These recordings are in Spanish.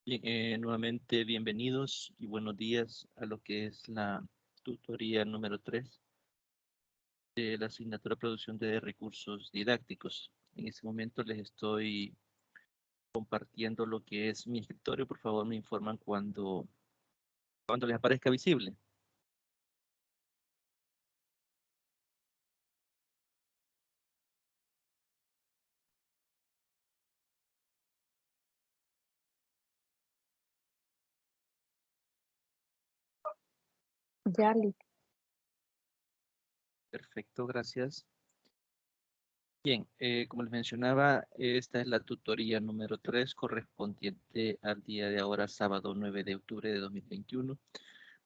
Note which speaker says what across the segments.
Speaker 1: Bien, nuevamente bienvenidos y buenos días a lo que es la tutoría número 3 de la asignatura Producción de Recursos Didácticos. En este momento les estoy compartiendo lo que es mi escritorio. Por favor, me informan cuando les aparezca visible.
Speaker 2: Yali.
Speaker 1: Perfecto, gracias. Bien, como les mencionaba, esta es la tutoría número 3 correspondiente al día de ahora, sábado 9 de octubre de 2021.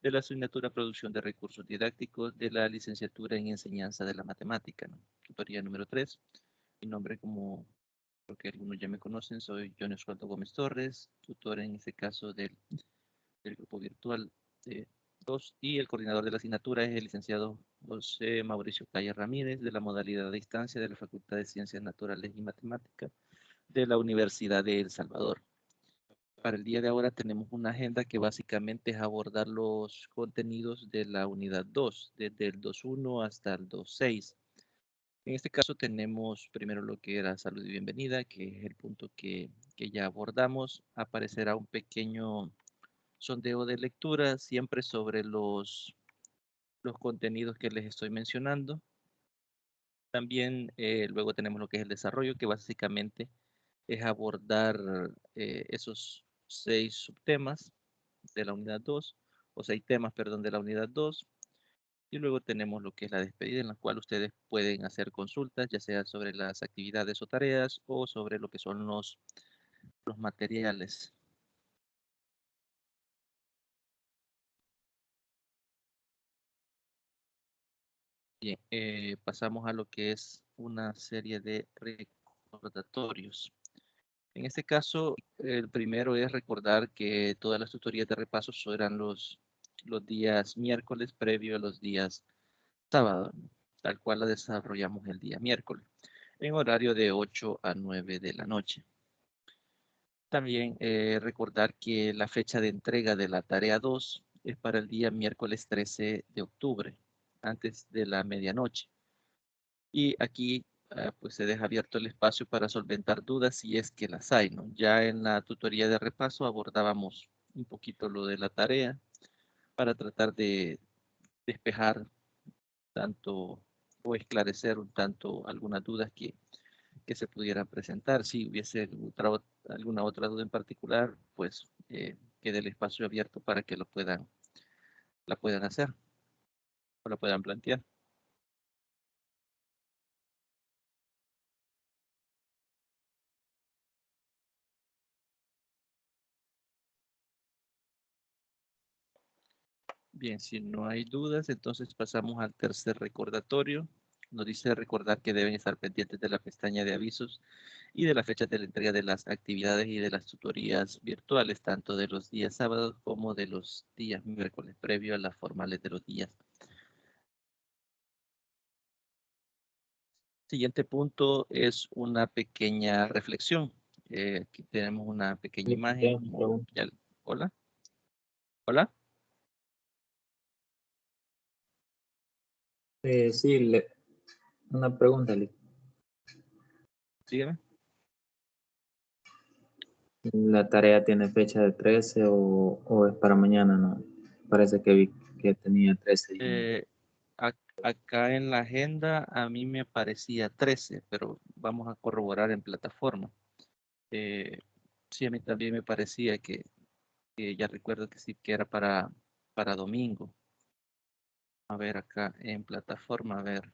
Speaker 1: De la asignatura Producción de Recursos Didácticos de la licenciatura en Enseñanza de la Matemática, ¿no? Tutoría número 3. Mi nombre, como creo que algunos ya me conocen, soy John Osvaldo Gómez Torres, tutor en este caso del grupo virtual de 2, y el coordinador de la asignatura es el licenciado José Mauricio Calle Ramírez, de la modalidad de distancia de la Facultad de Ciencias Naturales y Matemáticas de la Universidad de El Salvador. Para el día de ahora tenemos una agenda que básicamente es abordar los contenidos de la unidad 2, desde el 2.1 hasta el 2.6. En este caso tenemos primero lo que era salud y bienvenida, que es el punto que ya abordamos. Aparecerá un pequeño sondeo de lectura, siempre sobre los contenidos que les estoy mencionando. También luego tenemos lo que es el desarrollo, que básicamente es abordar esos 6 subtemas de la unidad 2, o 6 temas, perdón, de la unidad 2. Y luego tenemos lo que es la despedida, en la cual ustedes pueden hacer consultas, ya sea sobre las actividades o tareas o sobre lo que son los materiales. Bien, pasamos a lo que es una serie de recordatorios. En este caso, el primero es recordar que todas las tutorías de repaso serán los días miércoles previo a los días sábado, tal cual la desarrollamos el día miércoles, en horario de 8 a 9 de la noche. También recordar que la fecha de entrega de la tarea 2 es para el día miércoles 13 de octubre, antes de la medianoche. Y aquí pues se deja abierto el espacio para solventar dudas si es que las hay, ¿no? Ya en la tutoría de repaso abordábamos un poquito lo de la tarea para tratar de despejar tanto o esclarecer un tanto algunas dudas que se pudieran presentar. Si hubiese alguna otra duda en particular, pues quede el espacio abierto para que la puedan hacer o la puedan plantear. Bien, si no hay dudas, entonces pasamos al tercer recordatorio. Nos dice recordar que deben estar pendientes de la pestaña de avisos y de la fecha de la entrega de las actividades y de las tutorías virtuales, tanto de los días sábados como de los días miércoles, previo a las formales de los días. Siguiente punto es una pequeña reflexión. Aquí tenemos una pequeña imagen
Speaker 3: Tengo una
Speaker 1: como
Speaker 3: pregunta.
Speaker 1: ya. Hola, hola,
Speaker 3: Sí, una pregunta,
Speaker 1: sígueme.
Speaker 3: ¿la tarea tiene fecha de 13 o es para mañana? No, parece que vi que tenía 13 días.
Speaker 1: Eh, Acá en la agenda a mí me aparecía 13, pero vamos a corroborar en plataforma. Eh, sí, a mí también me parecía que ya recuerdo que sí, que era para domingo. A ver, acá en plataforma, a ver,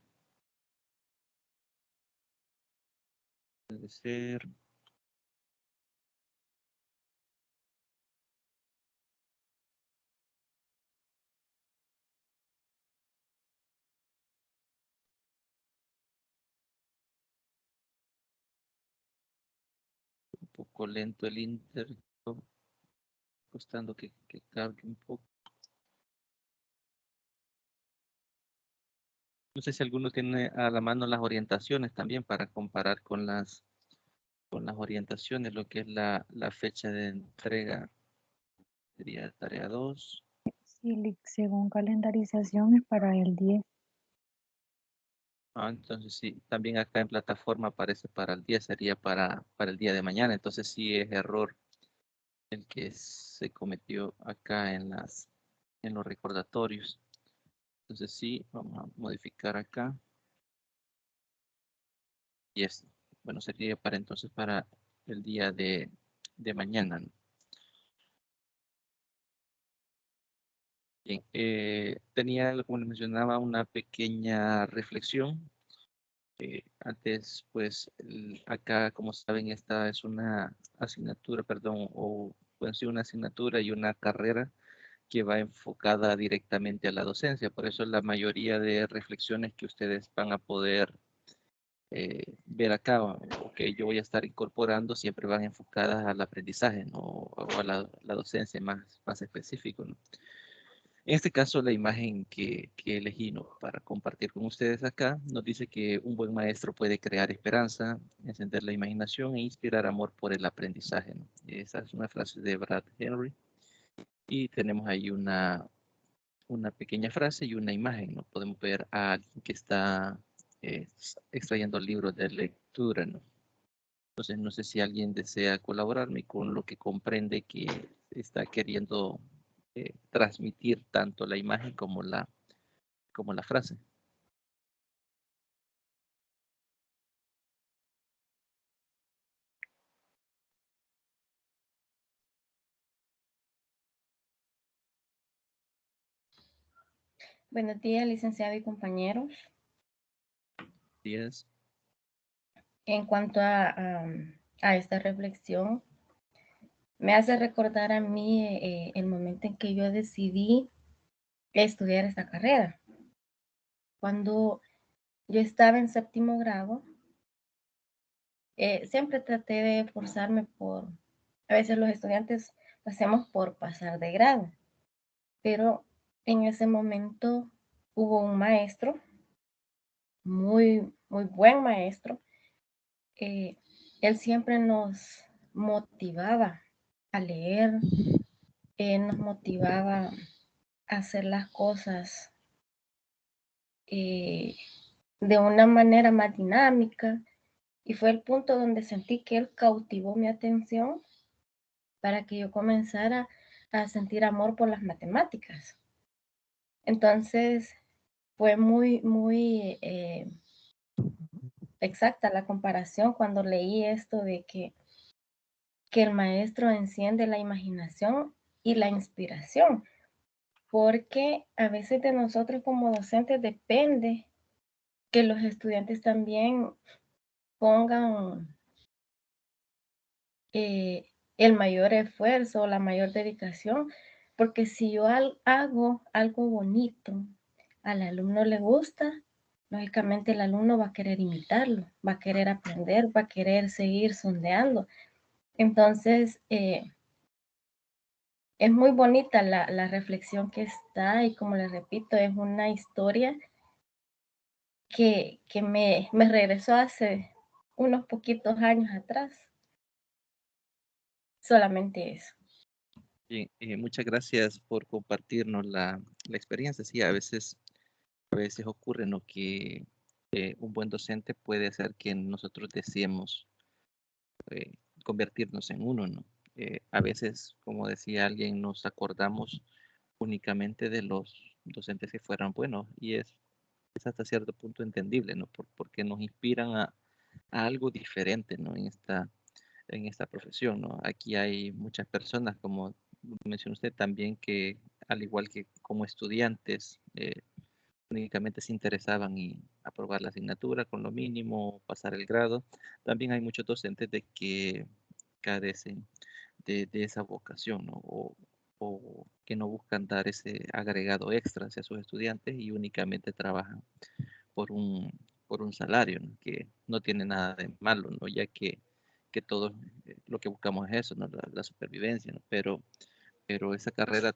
Speaker 1: puede ser un poco lento el Inter, costando que cargue un poco. No sé si alguno tiene a la mano las orientaciones también para comparar con con las orientaciones, lo que es la fecha de entrega. Sería tarea 2.
Speaker 2: Sí, según calendarización es para el 10.
Speaker 1: Entonces sí, también acá en plataforma aparece para el 10, sería para el día de mañana. Entonces sí es error el que se cometió acá en los recordatorios. Entonces sí, vamos a modificar acá. Y es, bueno, sería para entonces para el día de mañana, ¿no? Bien, tenía, como les mencionaba, una pequeña reflexión. Antes, pues, acá, como saben, esta es una asignatura, perdón, o puede ser una asignatura y una carrera que va enfocada directamente a la docencia. Por eso la mayoría de reflexiones que ustedes van a poder ver acá o que yo voy a estar incorporando siempre van enfocadas al aprendizaje, ¿no? O a la docencia más específico, ¿no? En este caso, la imagen que elegí, ¿no?, para compartir con ustedes acá nos dice que un buen maestro puede crear esperanza, encender la imaginación e inspirar amor por el aprendizaje, ¿no? Esa es una frase de Brad Henry. Y tenemos ahí una pequeña frase y una imagen, ¿no? Podemos ver a alguien que está eh, extrayendo libros de lectura, ¿no? Entonces, no sé si alguien desea colaborarme con lo que comprende que está queriendo transmitir tanto la imagen como la frase.
Speaker 4: Buenos días, licenciado y compañeros.
Speaker 1: 10.
Speaker 4: En cuanto a esta reflexión, me hace recordar a mí el momento en que yo decidí estudiar esta carrera. Cuando yo estaba en séptimo grado, siempre traté de esforzarme a veces los estudiantes lo hacemos por pasar de grado, pero en ese momento hubo un maestro, muy, muy buen maestro. Él siempre nos motivaba a leer, nos motivaba a hacer las cosas de una manera más dinámica, y fue el punto donde sentí que él cautivó mi atención para que yo comenzara a sentir amor por las matemáticas. Entonces fue muy, muy exacta la comparación cuando leí esto de que el maestro enciende la imaginación y la inspiración, porque a veces de nosotros como docentes depende que los estudiantes también pongan el mayor esfuerzo, la mayor dedicación, porque si yo hago algo bonito, al alumno le gusta, lógicamente el alumno va a querer imitarlo, va a querer aprender, va a querer seguir sondeando. Entonces, es muy bonita la reflexión que está, y como les repito, es una historia que me regresó hace unos poquitos años atrás. Solamente eso.
Speaker 1: Bien, muchas gracias por compartirnos la experiencia. Sí, a veces ocurre, ¿no?, que un buen docente puede hacer que nosotros deseemos eh, convertirnos en uno, ¿no? A veces, como decía alguien, nos acordamos únicamente de los docentes que fueran buenos, y es hasta cierto punto entendible, ¿no? Porque nos inspiran a algo diferente, ¿no? En esta profesión, ¿no? Aquí hay muchas personas, como mencionó usted también, que al igual que como estudiantes, únicamente se interesaban en aprobar la asignatura con lo mínimo, pasar el grado. También hay muchos docentes de que carecen de esa vocación, ¿no? O que no buscan dar ese agregado extra hacia sus estudiantes y únicamente trabajan por por un salario, ¿no?, que no tiene nada de malo, ¿no? Ya que todos lo que buscamos es eso, ¿no? La supervivencia, ¿no? Pero esa carrera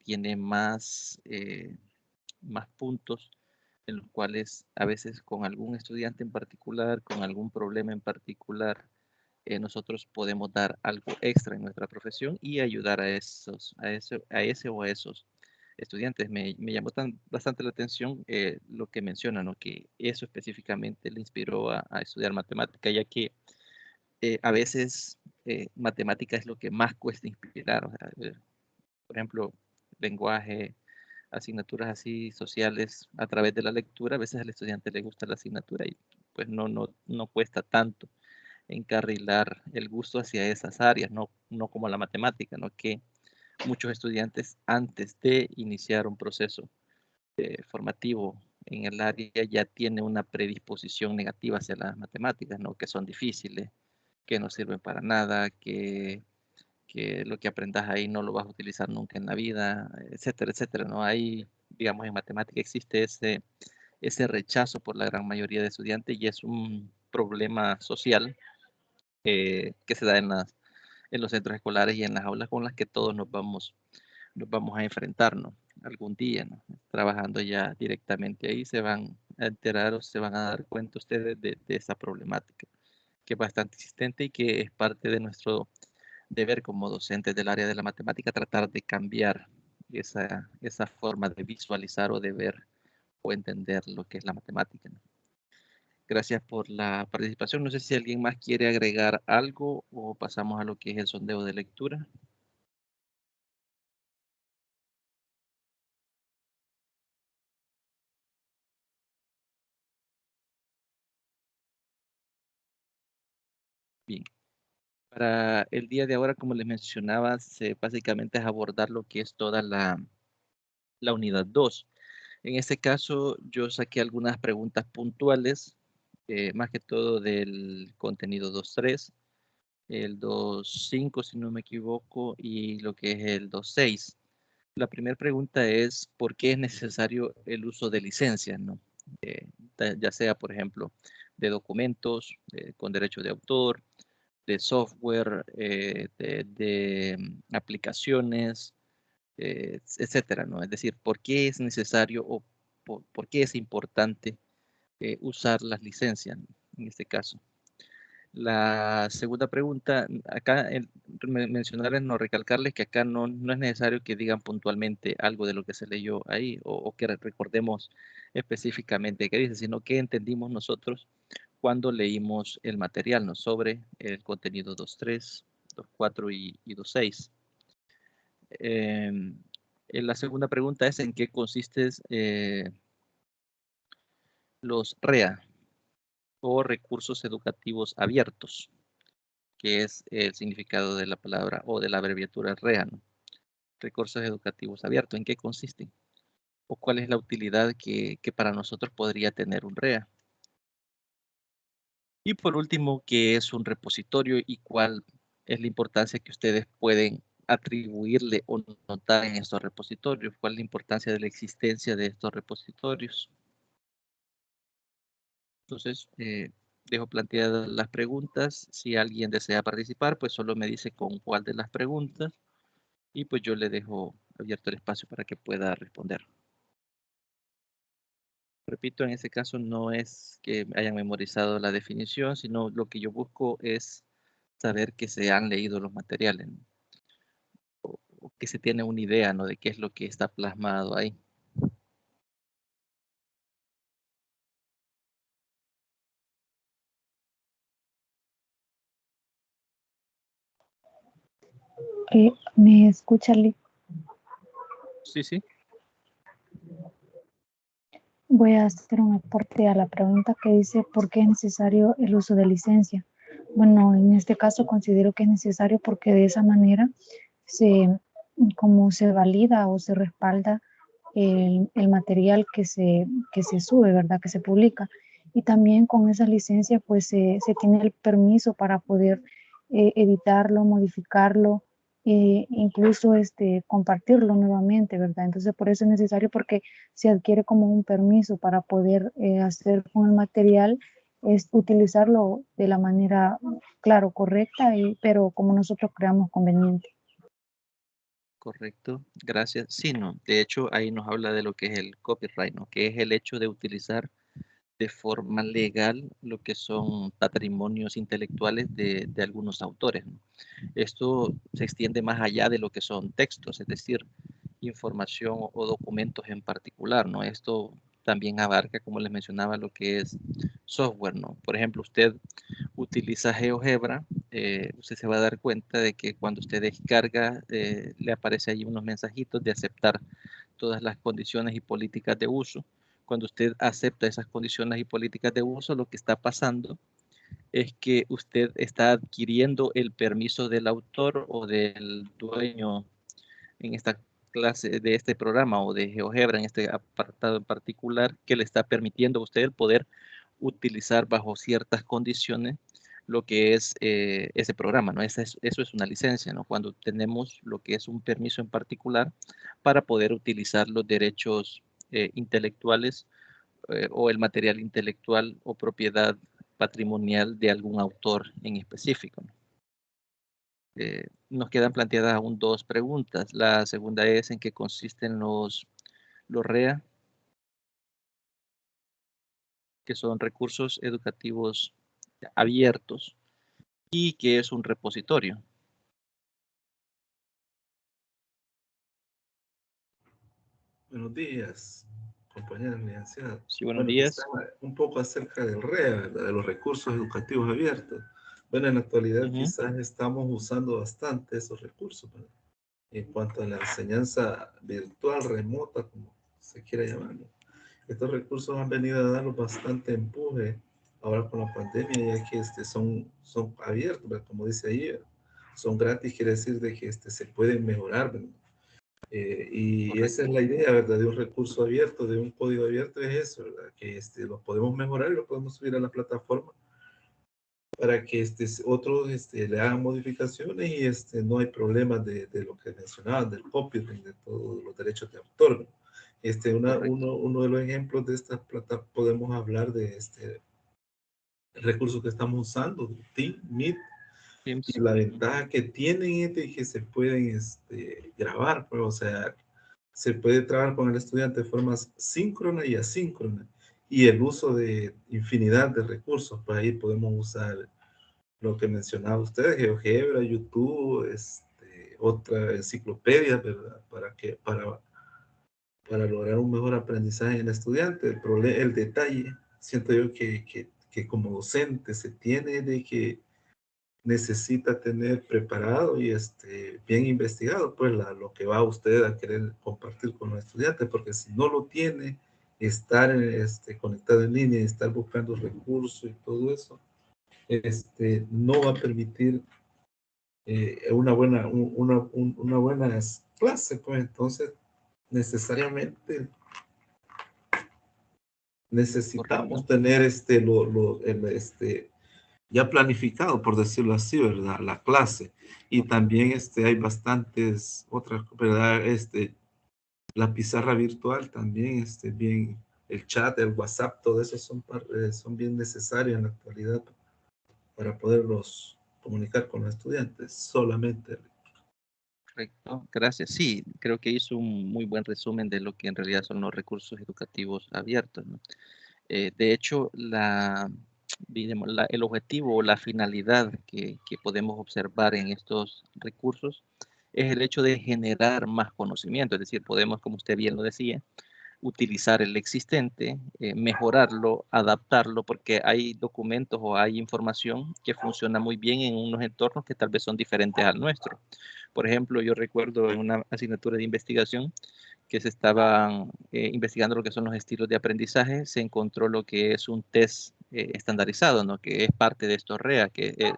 Speaker 1: tiene más puntos en los cuales a veces con algún estudiante en particular, con algún problema en particular, nosotros podemos dar algo extra en nuestra profesión y ayudar a ese o a esos estudiantes. Me llamó bastante la atención lo que menciona, ¿no? Que eso específicamente le inspiró a estudiar matemática, ya que a veces matemática es lo que más cuesta inspirar. O sea, por ejemplo, lenguaje, asignaturas así sociales a través de la lectura, a veces al estudiante le gusta la asignatura y pues no cuesta tanto encarrilar el gusto hacia esas áreas, no como la matemática, ¿no? Que muchos estudiantes antes de iniciar un proceso formativo en el área ya tienen una predisposición negativa hacia las matemáticas, ¿no? Que son difíciles, que no sirven para nada, que lo que aprendas ahí no lo vas a utilizar nunca en la vida, etcétera, etcétera, ¿no? Ahí, digamos, en matemática existe ese rechazo por la gran mayoría de estudiantes y es un problema social que se da en los centros escolares y en las aulas con las que todos nos vamos a enfrentarnos algún día, ¿no? Trabajando ya directamente ahí se van a enterar o se van a dar cuenta ustedes de esa problemática, que es bastante existente y que es parte de nuestro deber como docentes del área de la matemática, tratar de cambiar esa forma de visualizar o de ver o entender lo que es la matemática, ¿no? Gracias por la participación. No sé si alguien más quiere agregar algo o pasamos a lo que es el sondeo de lectura. Bien. Para el día de ahora, como les mencionaba, básicamente es abordar lo que es toda la unidad 2. En este caso, yo saqué algunas preguntas puntuales, más que todo del contenido 2.3, el 2.5, si no me equivoco, y lo que es el 2.6. La primera pregunta es, ¿por qué es necesario el uso de licencias, ¿no? Ya sea, por ejemplo, de documentos con derecho de autor, de software, de aplicaciones, etcétera, ¿no? Es decir, ¿por qué es necesario o por qué es importante usar las licencias, ¿no? En este caso? La segunda pregunta, acá mencionarles, no recalcarles que acá no es necesario que digan puntualmente algo de lo que se leyó ahí o que recordemos específicamente qué dice, sino que entendimos nosotros cuando leímos el material, ¿no? Sobre el contenido 2.3, 2.4 y 2.6. La segunda pregunta es en qué consisten los REA o recursos educativos abiertos, que es el significado de la palabra o de la abreviatura REA, ¿no? Recursos educativos abiertos, ¿en qué consisten? ¿O cuál es la utilidad que para nosotros podría tener un REA? Y por último, ¿qué es un repositorio y cuál es la importancia que ustedes pueden atribuirle o notar en estos repositorios? ¿Cuál es la importancia de la existencia de estos repositorios? Entonces, dejo planteadas las preguntas. Si alguien desea participar, pues solo me dice con cuál de las preguntas y pues yo le dejo abierto el espacio para que pueda responder. Repito, en este caso no es que hayan memorizado la definición, sino lo que yo busco es saber que se han leído los materiales, ¿no? O que se tiene una idea, ¿no? De qué es lo que está plasmado ahí.
Speaker 2: ¿Me escucha, Lee?
Speaker 1: Sí, sí.
Speaker 2: Voy a hacer un aporte a la pregunta que dice ¿por qué es necesario el uso de licencia? Bueno, en este caso considero que es necesario porque de esa manera como se valida o se respalda el material que se sube, ¿verdad? Que se publica. Y también con esa licencia pues se tiene el permiso para poder editarlo, modificarlo, incluso compartirlo nuevamente, ¿verdad? Entonces por eso es necesario porque se adquiere como un permiso para poder hacer con el material, es utilizarlo de la manera, claro, correcta, pero como nosotros creamos conveniente.
Speaker 1: Correcto, gracias. Sí, no, de hecho ahí nos habla de lo que es el copyright, ¿no? Que es el hecho de utilizar de forma legal lo que son patrimonios intelectuales de algunos autores, ¿no? Esto se extiende más allá de lo que son textos, es decir, información o documentos en particular, ¿no? Esto también abarca, como les mencionaba, lo que es software, ¿no? Por ejemplo, usted utiliza GeoGebra, usted se va a dar cuenta de que cuando usted descarga, le aparece ahí unos mensajitos de aceptar todas las condiciones y políticas de uso. Cuando usted acepta esas condiciones y políticas de uso, lo que está pasando es que usted está adquiriendo el permiso del autor o del dueño en esta clase de este programa o de GeoGebra en este apartado en particular, que le está permitiendo a usted el poder utilizar bajo ciertas condiciones lo que es ese programa, ¿no? Eso es una licencia, ¿no? Cuando tenemos lo que es un permiso en particular para poder utilizar los derechos intelectuales o el material intelectual o propiedad patrimonial de algún autor en específico, ¿no? Nos quedan planteadas aún dos preguntas. La segunda es en qué consisten los REA, que son recursos educativos abiertos, y qué es un repositorio.
Speaker 5: Buenos días, compañera licenciada.
Speaker 1: Sí, buenos
Speaker 5: Bueno,
Speaker 1: días.
Speaker 5: quizá un poco acerca del REA, ¿verdad? De los recursos educativos abiertos. Bueno, en la actualidad quizás estamos usando bastante esos recursos, ¿verdad? En cuanto a la enseñanza virtual, remota, como se quiera llamarlo. Estos recursos han venido a darnos bastante empuje ahora con la pandemia, ya que son abiertos, ¿verdad? Como dice ahí, son gratis, quiere decir de que se pueden mejorar, ¿verdad? Y
Speaker 1: Correcto.
Speaker 5: esa es la idea, ¿verdad? De un recurso abierto, de un código abierto, es eso, ¿verdad? Que lo podemos mejorar y lo podemos subir a la plataforma para que otros le hagan modificaciones y no hay problemas de lo que mencionaban, del copyright, de todos los derechos de autor. Uno de los ejemplos de estas plataformas, podemos hablar de el recurso que estamos usando, Team, Meet, y la ventaja que tienen es de que se pueden grabar, pues, o sea, se puede trabajar con el estudiante de formas síncronas y asíncronas, y el uso de infinidad de recursos, pues ahí podemos usar lo que mencionaba usted, GeoGebra, YouTube, otra enciclopedia, ¿verdad? Para lograr un mejor aprendizaje en el estudiante. El detalle, siento yo que como docente se tiene de que necesita tener preparado y bien investigado pues lo que va usted a querer compartir con los estudiantes, porque si no lo tiene, estar conectado en línea y estar buscando recursos y todo eso, no va a permitir una buena clase, pues entonces necesariamente necesitamos tener ya planificado, por decirlo así, ¿verdad? La clase. Y también hay bastantes otras, ¿verdad? La pizarra virtual también, bien, el chat, el WhatsApp, todo eso son bien necesarios en la actualidad para poderlos comunicar con los estudiantes solamente.
Speaker 1: Correcto, gracias. Sí, creo que hizo un muy buen resumen de lo que en realidad son los recursos educativos abiertos, ¿no? De hecho, el objetivo o la finalidad que podemos observar en estos recursos es el hecho de generar más conocimiento, es decir, podemos, como usted bien lo decía, utilizar el existente, mejorarlo, adaptarlo, porque hay documentos o hay información que funciona muy bien en unos entornos que tal vez son diferentes al nuestro. Por ejemplo, yo recuerdo en una asignatura de investigación que se estaban investigando lo que son los estilos de aprendizaje, se encontró lo que es un test estandarizado, ¿no? Que es parte de estos REA, que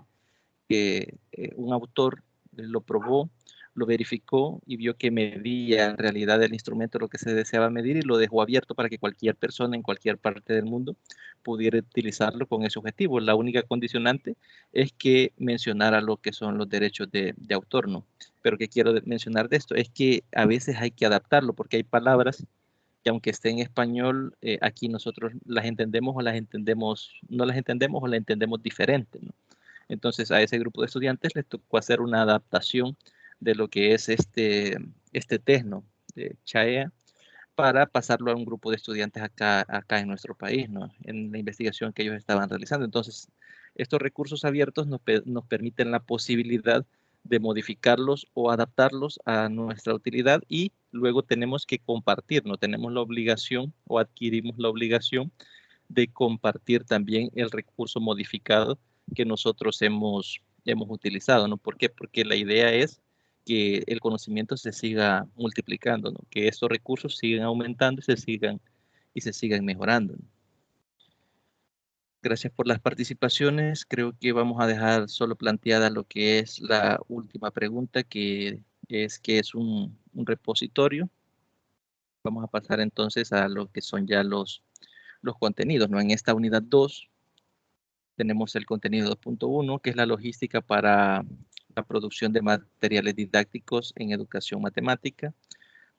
Speaker 1: un autor lo probó, lo verificó y vio que medía en realidad el instrumento lo que se deseaba medir y lo dejó abierto para que cualquier persona en cualquier parte del mundo pudiera utilizarlo con ese objetivo. La única condicionante es que mencionara lo que son los derechos de autor, ¿no? Pero que quiero mencionar de esto es que a veces hay que adaptarlo porque hay palabras que aunque esté en español, aquí nosotros las entendemos o las entendemos, no las entendemos o las entendemos diferente, ¿no? Entonces a ese grupo de estudiantes les tocó hacer una adaptación de lo que es este test, ¿no? De CHAEA, para pasarlo a un grupo de estudiantes acá en nuestro país, ¿no? En la investigación que ellos estaban realizando. Entonces, estos recursos abiertos nos permiten la posibilidad de modificarlos o adaptarlos a nuestra utilidad y luego tenemos que compartir, ¿no? Tenemos la obligación o adquirimos la obligación de compartir también el recurso modificado que nosotros hemos utilizado, ¿no? ¿Por qué? Porque la idea es que el conocimiento se siga multiplicando, ¿no? Que estos recursos sigan aumentando y se sigan mejorando, ¿no? Gracias por las participaciones. Creo que vamos a dejar solo planteada lo que es la última pregunta, que es un repositorio. Vamos a pasar entonces a lo que son ya los contenidos, ¿no? En esta unidad 2 tenemos el contenido 2.1, que es la logística para la producción de materiales didácticos en educación matemática.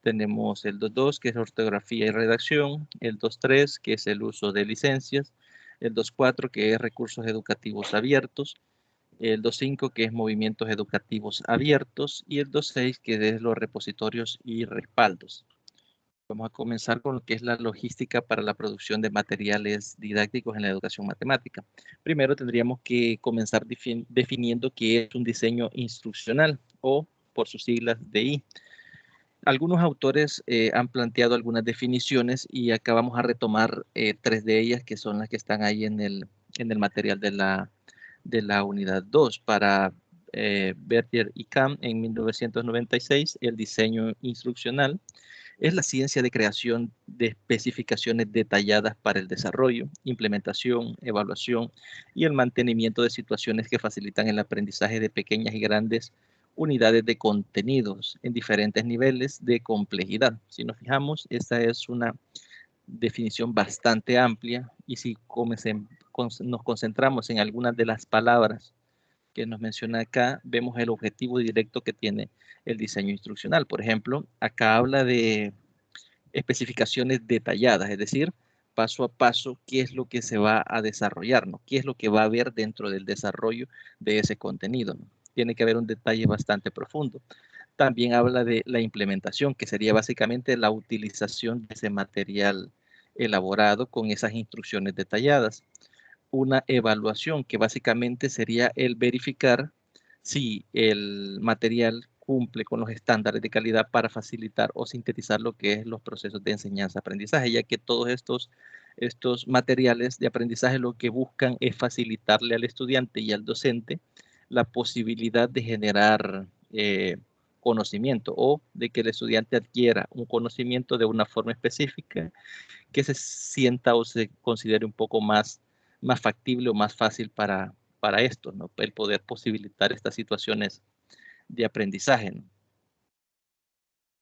Speaker 1: Tenemos el 2.2, que es ortografía y redacción. El 2.3, que es el uso de licencias. El 2.4, que es recursos educativos abiertos. El 2.5, que es movimientos educativos abiertos. Y el 2.6, que es los repositorios y respaldos. Vamos a comenzar con lo que es la logística para la producción de materiales didácticos en la educación matemática. Primero tendríamos que comenzar definiendo qué es un diseño instruccional o por sus siglas DI. Algunos autores han planteado algunas definiciones y acá vamos a retomar 3 de ellas que son las que están ahí en el material de la unidad 2 para Berger y Kam en 1996, el diseño instruccional. Es la ciencia de creación de especificaciones detalladas para el desarrollo, implementación, evaluación y el mantenimiento de situaciones que facilitan el aprendizaje de pequeñas y grandes unidades de contenidos en diferentes niveles de complejidad. Si nos fijamos, esta es una definición bastante amplia y si nos concentramos en algunas de las palabras que nos menciona acá, vemos el objetivo directo que tiene el diseño instruccional. Por ejemplo, acá habla de especificaciones detalladas, es decir, paso a paso, qué es lo que se va a desarrollar, ¿no? Qué es lo que va a haber dentro del desarrollo de ese contenido, ¿no? Tiene que haber un detalle bastante profundo. También habla de la implementación, que sería básicamente la utilización de ese material elaborado con esas instrucciones detalladas. Una evaluación, que básicamente sería el verificar si el material cumple con los estándares de calidad para facilitar o sintetizar lo que es los procesos de enseñanza-aprendizaje, ya que todos estos materiales de aprendizaje lo que buscan es facilitarle al estudiante y al docente la posibilidad de generar conocimiento o de que el estudiante adquiera un conocimiento de una forma específica que se sienta o se considere un poco más factible o más fácil para esto, ¿no? El poder posibilitar estas situaciones de aprendizaje, ¿no?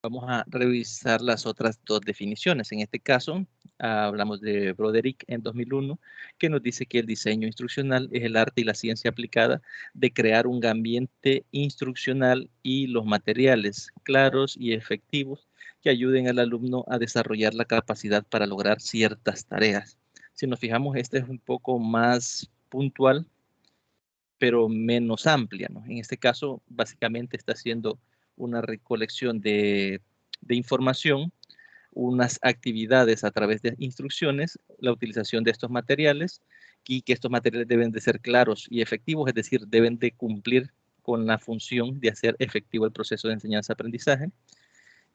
Speaker 1: Vamos a revisar las otras 2 definiciones. En este caso, hablamos de Broderick en 2001, que nos dice que el diseño instruccional es el arte y la ciencia aplicada de crear un ambiente instruccional y los materiales claros y efectivos que ayuden al alumno a desarrollar la capacidad para lograr ciertas tareas. Si nos fijamos, esta es un poco más puntual, pero menos amplia, ¿no? En este caso, básicamente está haciendo una recolección de información, unas actividades a través de instrucciones, la utilización de estos materiales y que estos materiales deben de ser claros y efectivos, es decir, deben de cumplir con la función de hacer efectivo el proceso de enseñanza-aprendizaje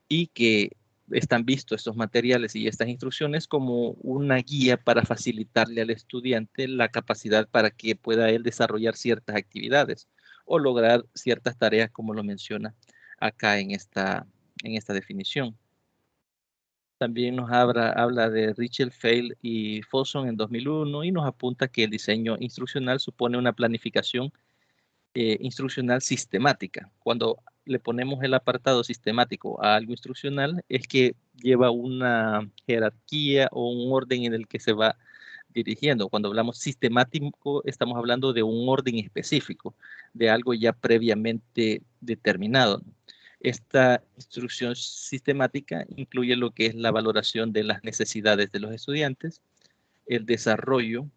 Speaker 1: y que están vistos estos materiales y estas instrucciones como una guía para facilitarle al estudiante la capacidad para que pueda él desarrollar ciertas actividades o lograr ciertas tareas como lo menciona acá en esta definición. También nos habla de Richel, Feil y Folsom en 2001 y nos apunta que el diseño instruccional supone una planificación instruccional sistemática. Cuando le ponemos el apartado sistemático a algo instruccional, es que lleva una jerarquía o un orden en el que se va dirigiendo. Cuando hablamos sistemático, estamos hablando de un orden específico, de algo ya previamente determinado. Esta instrucción sistemática incluye lo que es la valoración de las necesidades de los estudiantes, el desarrollo,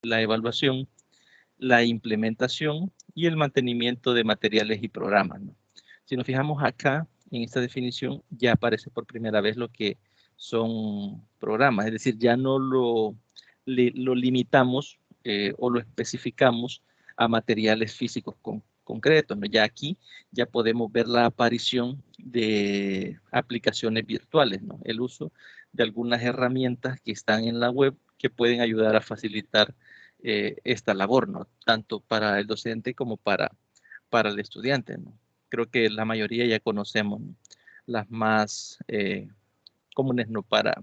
Speaker 1: la evaluación, la implementación y el mantenimiento de materiales y programas, ¿no? Si nos fijamos acá, en esta definición, ya aparece por primera vez lo que son programas, es decir, ya no lo limitamos o lo especificamos a materiales físicos concretos, ¿no? Ya aquí ya podemos ver la aparición de aplicaciones virtuales, ¿no? El uso de algunas herramientas que están en la web que pueden ayudar a facilitar esta labor, ¿no? Tanto para el docente como para el estudiante, ¿no? Creo que la mayoría ya conocemos, ¿no? Las más comunes, ¿no? Para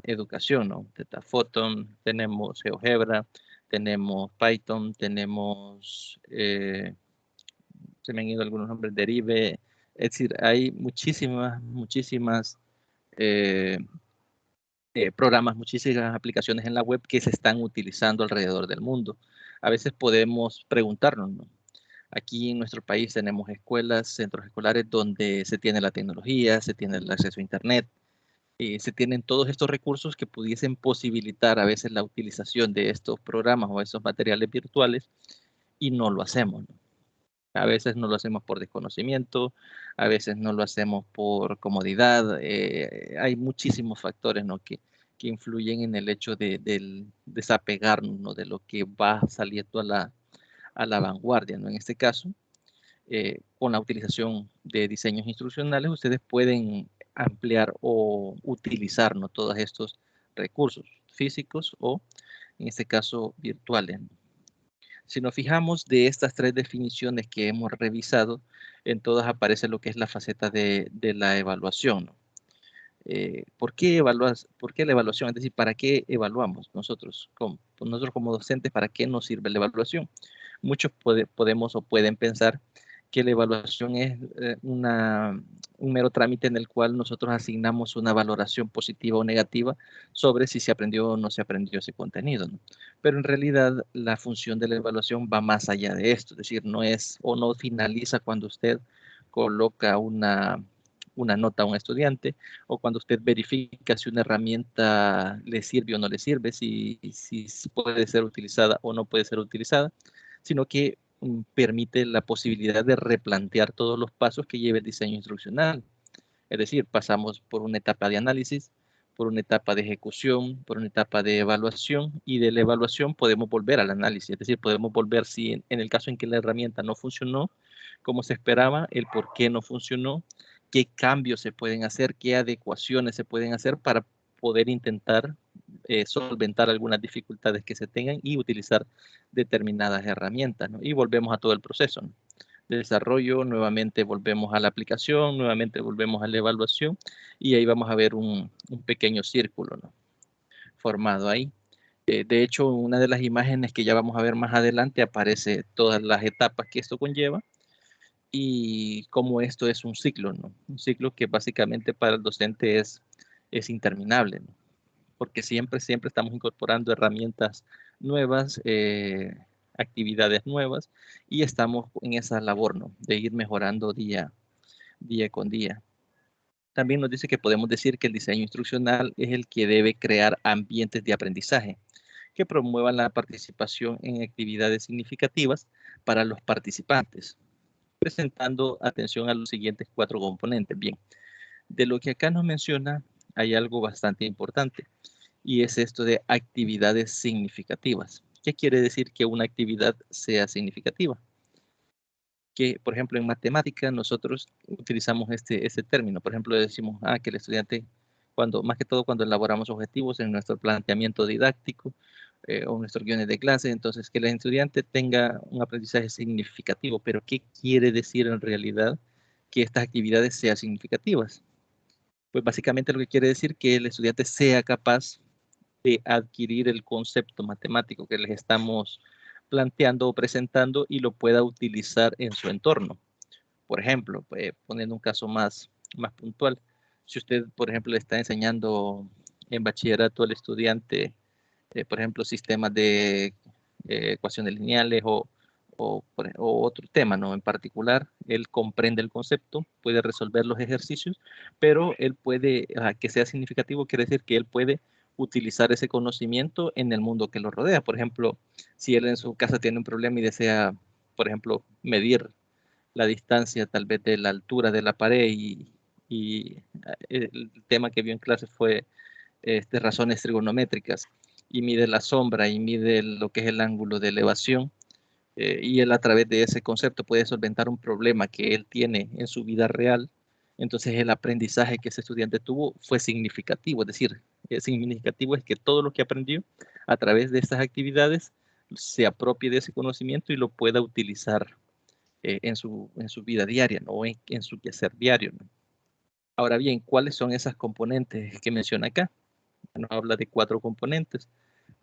Speaker 1: educación, ¿no? Tetraphoton, tenemos GeoGebra, tenemos Python, tenemos, se me han ido algunos nombres, Derive, es decir, hay muchísimas programas, muchísimas aplicaciones en la web que se están utilizando alrededor del mundo. A veces podemos preguntarnos, ¿no? Aquí en nuestro país tenemos escuelas, centros escolares donde se tiene la tecnología, se tiene el acceso a Internet, se tienen todos estos recursos que pudiesen posibilitar a veces la utilización de estos programas o estos materiales virtuales y no lo hacemos, ¿no? A veces no lo hacemos por desconocimiento, a veces no lo hacemos por comodidad. Hay muchísimos factores, ¿no? que influyen en el hecho del desapegarnos, ¿no? De lo que va saliendo a la vanguardia, ¿no? En este caso, con la utilización de diseños instruccionales, ustedes pueden ampliar o utilizar, ¿no? Todos estos recursos físicos o, en este caso, virtuales, ¿no? Si nos fijamos de estas tres definiciones que hemos revisado, en todas aparece lo que es la faceta de la evaluación, ¿no? ¿Por qué la evaluación? Es decir, ¿para qué evaluamos nosotros como docentes? ¿Para qué nos sirve la evaluación? Muchos podemos o pueden pensar que la evaluación es un mero trámite en el cual nosotros asignamos una valoración positiva o negativa sobre si se aprendió o no se aprendió ese contenido, ¿no? Pero en realidad la función de la evaluación va más allá de esto, es decir, no es o no finaliza cuando usted coloca una nota a un estudiante o cuando usted verifica si una herramienta le sirve o no le sirve, si puede ser utilizada o no puede ser utilizada, sino que permite la posibilidad de replantear todos los pasos que lleva el diseño instruccional. Es decir, pasamos por una etapa de análisis, por una etapa de ejecución, por una etapa de evaluación, y de la evaluación podemos volver al análisis. Es decir, podemos volver si en el caso en que la herramienta no funcionó como se esperaba, el por qué no funcionó, qué cambios se pueden hacer, qué adecuaciones se pueden hacer para poder intentar solventar algunas dificultades que se tengan y utilizar determinadas herramientas, ¿no? Y volvemos a todo el proceso, ¿no? De desarrollo, nuevamente volvemos a la aplicación, nuevamente volvemos a la evaluación y ahí vamos a ver un pequeño círculo, ¿no? Formado ahí. De hecho, una de las imágenes que ya vamos a ver más adelante aparece todas las etapas que esto conlleva y cómo esto es un ciclo, ¿no? Un ciclo que básicamente para el docente es interminable, ¿no? Porque siempre estamos incorporando herramientas nuevas, actividades nuevas, y estamos en esa labor, ¿no? De ir mejorando día con día. También nos dice que podemos decir que el diseño instruccional es el que debe crear ambientes de aprendizaje que promuevan la participación en actividades significativas para los participantes, presentando atención a los siguientes 4 componentes. Bien, de lo que acá nos menciona hay algo bastante importante, y es esto de actividades significativas. ¿Qué quiere decir que una actividad sea significativa? Que, por ejemplo, en matemática nosotros utilizamos este término. Por ejemplo, decimos que el estudiante, más que todo cuando elaboramos objetivos en nuestro planteamiento didáctico o nuestros guiones de clase, entonces que el estudiante tenga un aprendizaje significativo. Pero ¿qué quiere decir en realidad que estas actividades sean significativas? Pues básicamente lo que quiere decir que el estudiante sea capaz de adquirir el concepto matemático que les estamos planteando o presentando y lo pueda utilizar en su entorno. Por ejemplo, poniendo un caso más puntual, si usted, por ejemplo, le está enseñando en bachillerato al estudiante, por ejemplo, sistemas de ecuaciones lineales o otro tema, ¿no? En particular, él comprende el concepto, puede resolver los ejercicios, pero él puede, que sea significativo, quiere decir que él puede utilizar ese conocimiento en el mundo que lo rodea. Por ejemplo, si él en su casa tiene un problema y desea, por ejemplo, medir la distancia tal vez de la altura de la pared y y el tema que vio en clase fue razones trigonométricas, y mide la sombra y mide lo que es el ángulo de elevación, y él a través de ese concepto puede solventar un problema que él tiene en su vida real. Entonces el aprendizaje que ese estudiante tuvo fue significativo, es decir, significativo es que todo lo que aprendió a través de estas actividades se apropie de ese conocimiento y lo pueda utilizar en su vida diaria, ¿no? O en su quehacer diario, ¿no? Ahora bien, ¿cuáles son esas componentes que menciona acá? Nos habla de 4 componentes.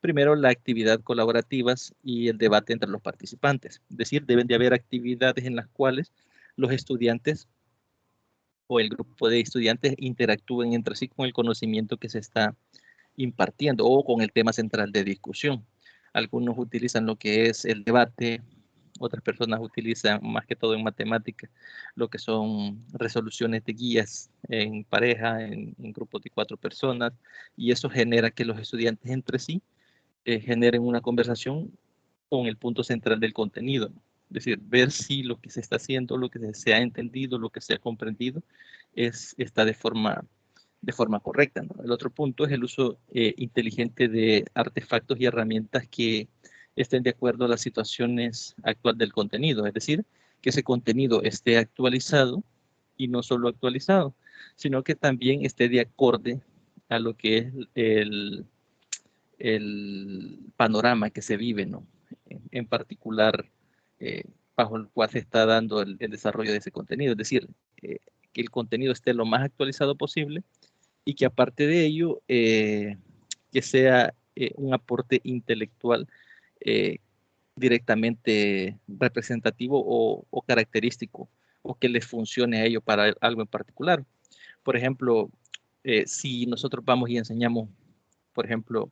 Speaker 1: Primero, la actividad colaborativas y el debate entre los participantes. Es decir, deben de haber actividades en las cuales los estudiantes o el grupo de estudiantes interactúen entre sí con el conocimiento que se está impartiendo o con el tema central de discusión. Algunos utilizan lo que es el debate, otras personas utilizan más que todo en matemática lo que son resoluciones de guías en pareja, en grupos de 4 personas, y eso genera que los estudiantes entre sí generen una conversación con el punto central del contenido. Es decir, ver si lo que se está haciendo, lo que se ha entendido, lo que se ha comprendido, está de forma correcta, ¿no? El otro punto es el uso inteligente de artefactos y herramientas que estén de acuerdo a las situaciones actuales del contenido. Es decir, que ese contenido esté actualizado, y no solo actualizado, sino que también esté de acorde a lo que es el panorama que se vive, ¿no? En particular, bajo el cual se está dando el desarrollo de ese contenido. Es decir, que el contenido esté lo más actualizado posible, y que aparte de ello, que sea un aporte intelectual directamente representativo o característico, o que les funcione a ellos para algo en particular. Por ejemplo, si nosotros vamos y enseñamos, por ejemplo,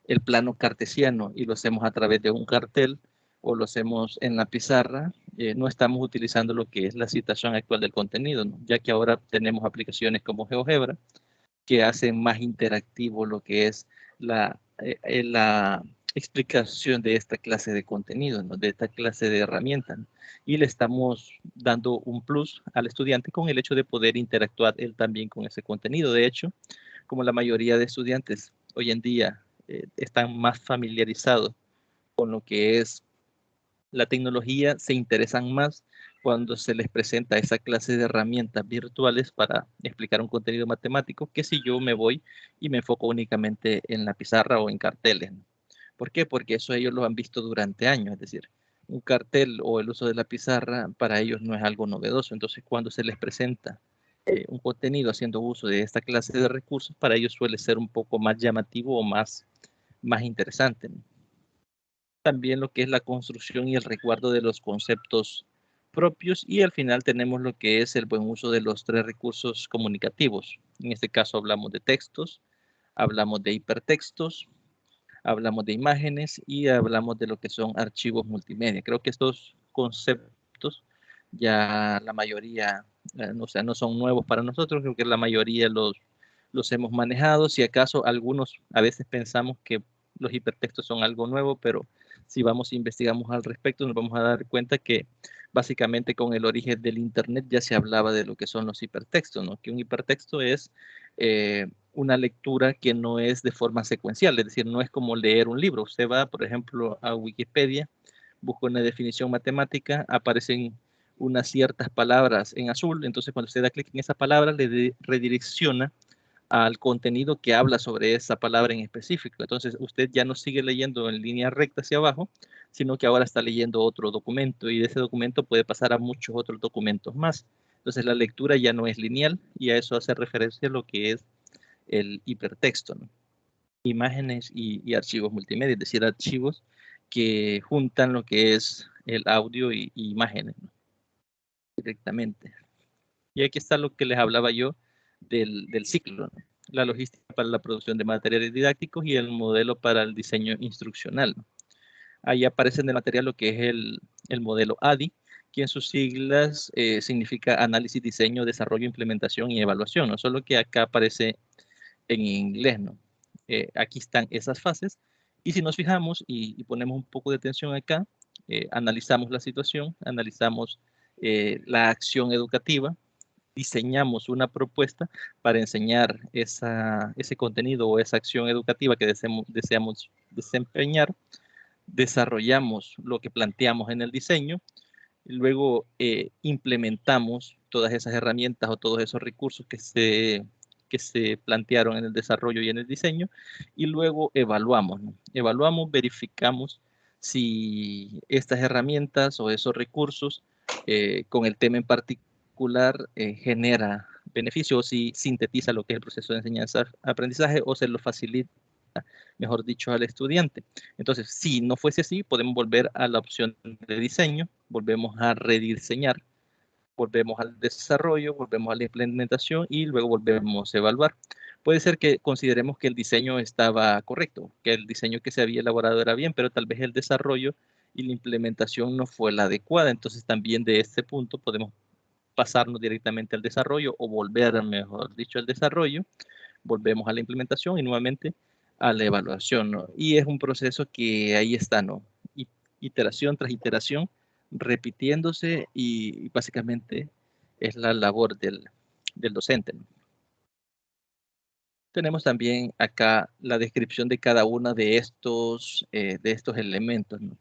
Speaker 1: el plano cartesiano y lo hacemos a través de un cartel o lo hacemos en la pizarra, no estamos utilizando lo que es la situación actual del contenido, ¿no? Ya que ahora tenemos aplicaciones como GeoGebra que hacen más interactivo lo que es la explicación de esta clase de contenido, ¿no? De esta clase de herramientas, ¿no? Y le estamos dando un plus al estudiante con el hecho de poder interactuar él también con ese contenido. De hecho, como la mayoría de estudiantes hoy en día están más familiarizados con lo que es la tecnología, se interesan más cuando se les presenta esa clase de herramientas virtuales para explicar un contenido matemático, que si yo me voy y me enfoco únicamente en la pizarra o en carteles, ¿no? ¿Por qué? Porque eso ellos lo han visto durante años, es decir, un cartel o el uso de la pizarra para ellos no es algo novedoso. Entonces, cuando se les presenta un contenido haciendo uso de esta clase de recursos, para ellos suele ser un poco más llamativo o más interesante, ¿no? También lo que es la construcción y el resguardo de los conceptos propios, y al final tenemos lo que es el buen uso de los 3 recursos comunicativos. En este caso hablamos de textos, hablamos de hipertextos, hablamos de imágenes y hablamos de lo que son archivos multimedia. Creo que estos conceptos ya la mayoría, o sea, no son nuevos para nosotros, creo que la mayoría los hemos manejado. Si acaso algunos a veces pensamos que los hipertextos son algo nuevo, pero si vamos e investigamos al respecto, nos vamos a dar cuenta que básicamente con el origen del Internet ya se hablaba de lo que son los hipertextos, ¿no? Que un hipertexto es una lectura que no es de forma secuencial, es decir, no es como leer un libro. Usted va, por ejemplo, a Wikipedia, busca una definición matemática, aparecen unas ciertas palabras en azul, entonces cuando usted da clic en esa palabra, le redirecciona al contenido que habla sobre esa palabra en específico. Entonces usted ya no sigue leyendo en línea recta hacia abajo, sino que ahora está leyendo otro documento, y de ese documento puede pasar a muchos otros documentos más. Entonces la lectura ya no es lineal, y a eso hace referencia lo que es el hipertexto, ¿no? Imágenes y archivos multimedia, es decir, archivos que juntan lo que es el audio y imágenes, ¿no? Directamente. Y aquí está lo que les hablaba yo del ciclo, ¿no? La logística para la producción de materiales didácticos y el modelo para el diseño instruccional, ¿no? Ahí aparece en el material lo que es el modelo ADI, que en sus siglas significa análisis, diseño, desarrollo, implementación y evaluación, ¿no? Solo que acá aparece en inglés, ¿no? Aquí están esas fases, y si nos fijamos y ponemos un poco de atención acá, analizamos la situación, analizamos la acción educativa, diseñamos una propuesta para enseñar ese contenido o esa acción educativa que deseamos desempeñar, desarrollamos lo que planteamos en el diseño, y luego implementamos todas esas herramientas o todos esos recursos que se plantearon en el desarrollo y en el diseño, y luego evaluamos, ¿no? Evaluamos, verificamos si estas herramientas o esos recursos con el tema en particular genera beneficio, o si sintetiza lo que es el proceso de enseñanza-aprendizaje o se lo facilita, mejor dicho, al estudiante. Entonces, si no fuese así, podemos volver a la opción de diseño, volvemos a rediseñar, volvemos al desarrollo, volvemos a la implementación y luego volvemos a evaluar. Puede ser que consideremos que el diseño estaba correcto, que el diseño que se había elaborado era bien, pero tal vez el desarrollo y la implementación no fue la adecuada. Entonces también de este punto podemos pasarnos directamente al desarrollo o volver, mejor dicho, al desarrollo, volvemos a la implementación y nuevamente a la evaluación, ¿no? Y es un proceso que ahí está, ¿no? Iteración tras iteración, repitiéndose y básicamente es la labor del docente, ¿no? Tenemos también acá la descripción de cada uno de estos elementos, ¿no?,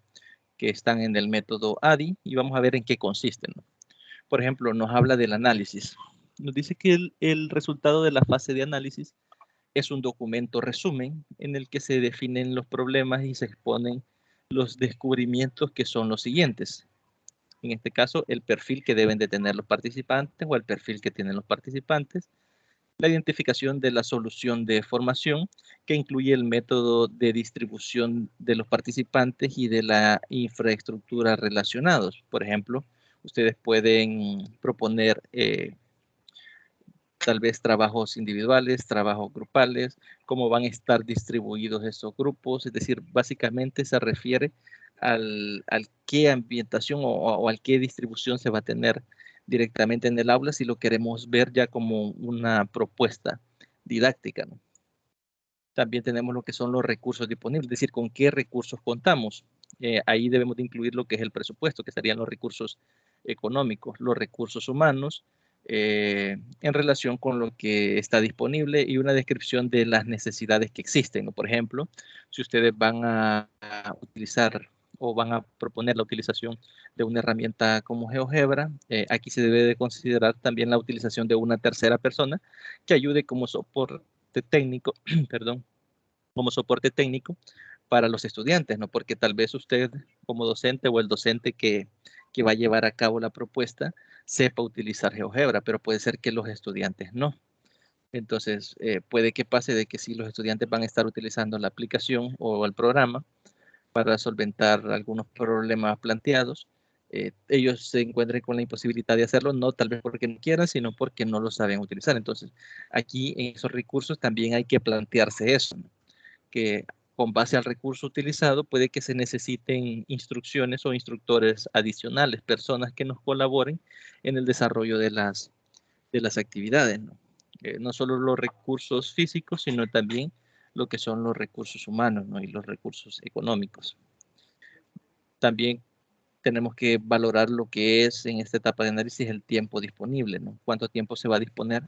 Speaker 1: que están en el método ADI, y vamos a ver en qué consisten, ¿no? Por ejemplo, nos habla del análisis. Nos dice que el resultado de la fase de análisis es un documento resumen en el que se definen los problemas y se exponen los descubrimientos, que son los siguientes. En este caso, el perfil que deben de tener los participantes o el perfil que tienen los participantes, la identificación de la solución de formación, que incluye el método de distribución de los participantes y de la infraestructura relacionados. Por ejemplo, ustedes pueden proponer tal vez trabajos individuales, trabajos grupales, cómo van a estar distribuidos esos grupos, es decir, básicamente se refiere al qué ambientación o al qué distribución se va a tener directamente en el aula, si lo queremos ver ya como una propuesta didáctica, ¿no? También tenemos lo que son los recursos disponibles, es decir, con qué recursos contamos. Ahí debemos de incluir lo que es el presupuesto, que serían los recursos económicos, los recursos humanos, en relación con lo que está disponible, y una descripción de las necesidades que existen, ¿no? Por ejemplo, si ustedes van a utilizar o van a proponer la utilización de una herramienta como GeoGebra, aquí se debe de considerar también la utilización de una tercera persona que ayude como soporte técnico, perdón, como soporte técnico para los estudiantes, ¿no? Porque tal vez usted como docente o el docente que va a llevar a cabo la propuesta sepa utilizar GeoGebra, pero puede ser que los estudiantes no. Entonces, puede que pase de que si los estudiantes van a estar utilizando la aplicación o el programa para solventar algunos problemas planteados, ellos se encuentren con la imposibilidad de hacerlo, no tal vez porque no quieran, sino porque no lo saben utilizar. Entonces, aquí en esos recursos también hay que plantearse eso, ¿no?, que con base al recurso utilizado puede que se necesiten instrucciones o instructores adicionales, personas que nos colaboren en el desarrollo de las actividades, ¿no? No solo los recursos físicos, sino también lo que son los recursos humanos, ¿no?, y los recursos económicos. También tenemos que valorar lo que es en esta etapa de análisis el tiempo disponible, ¿no? Cuánto tiempo se va a disponer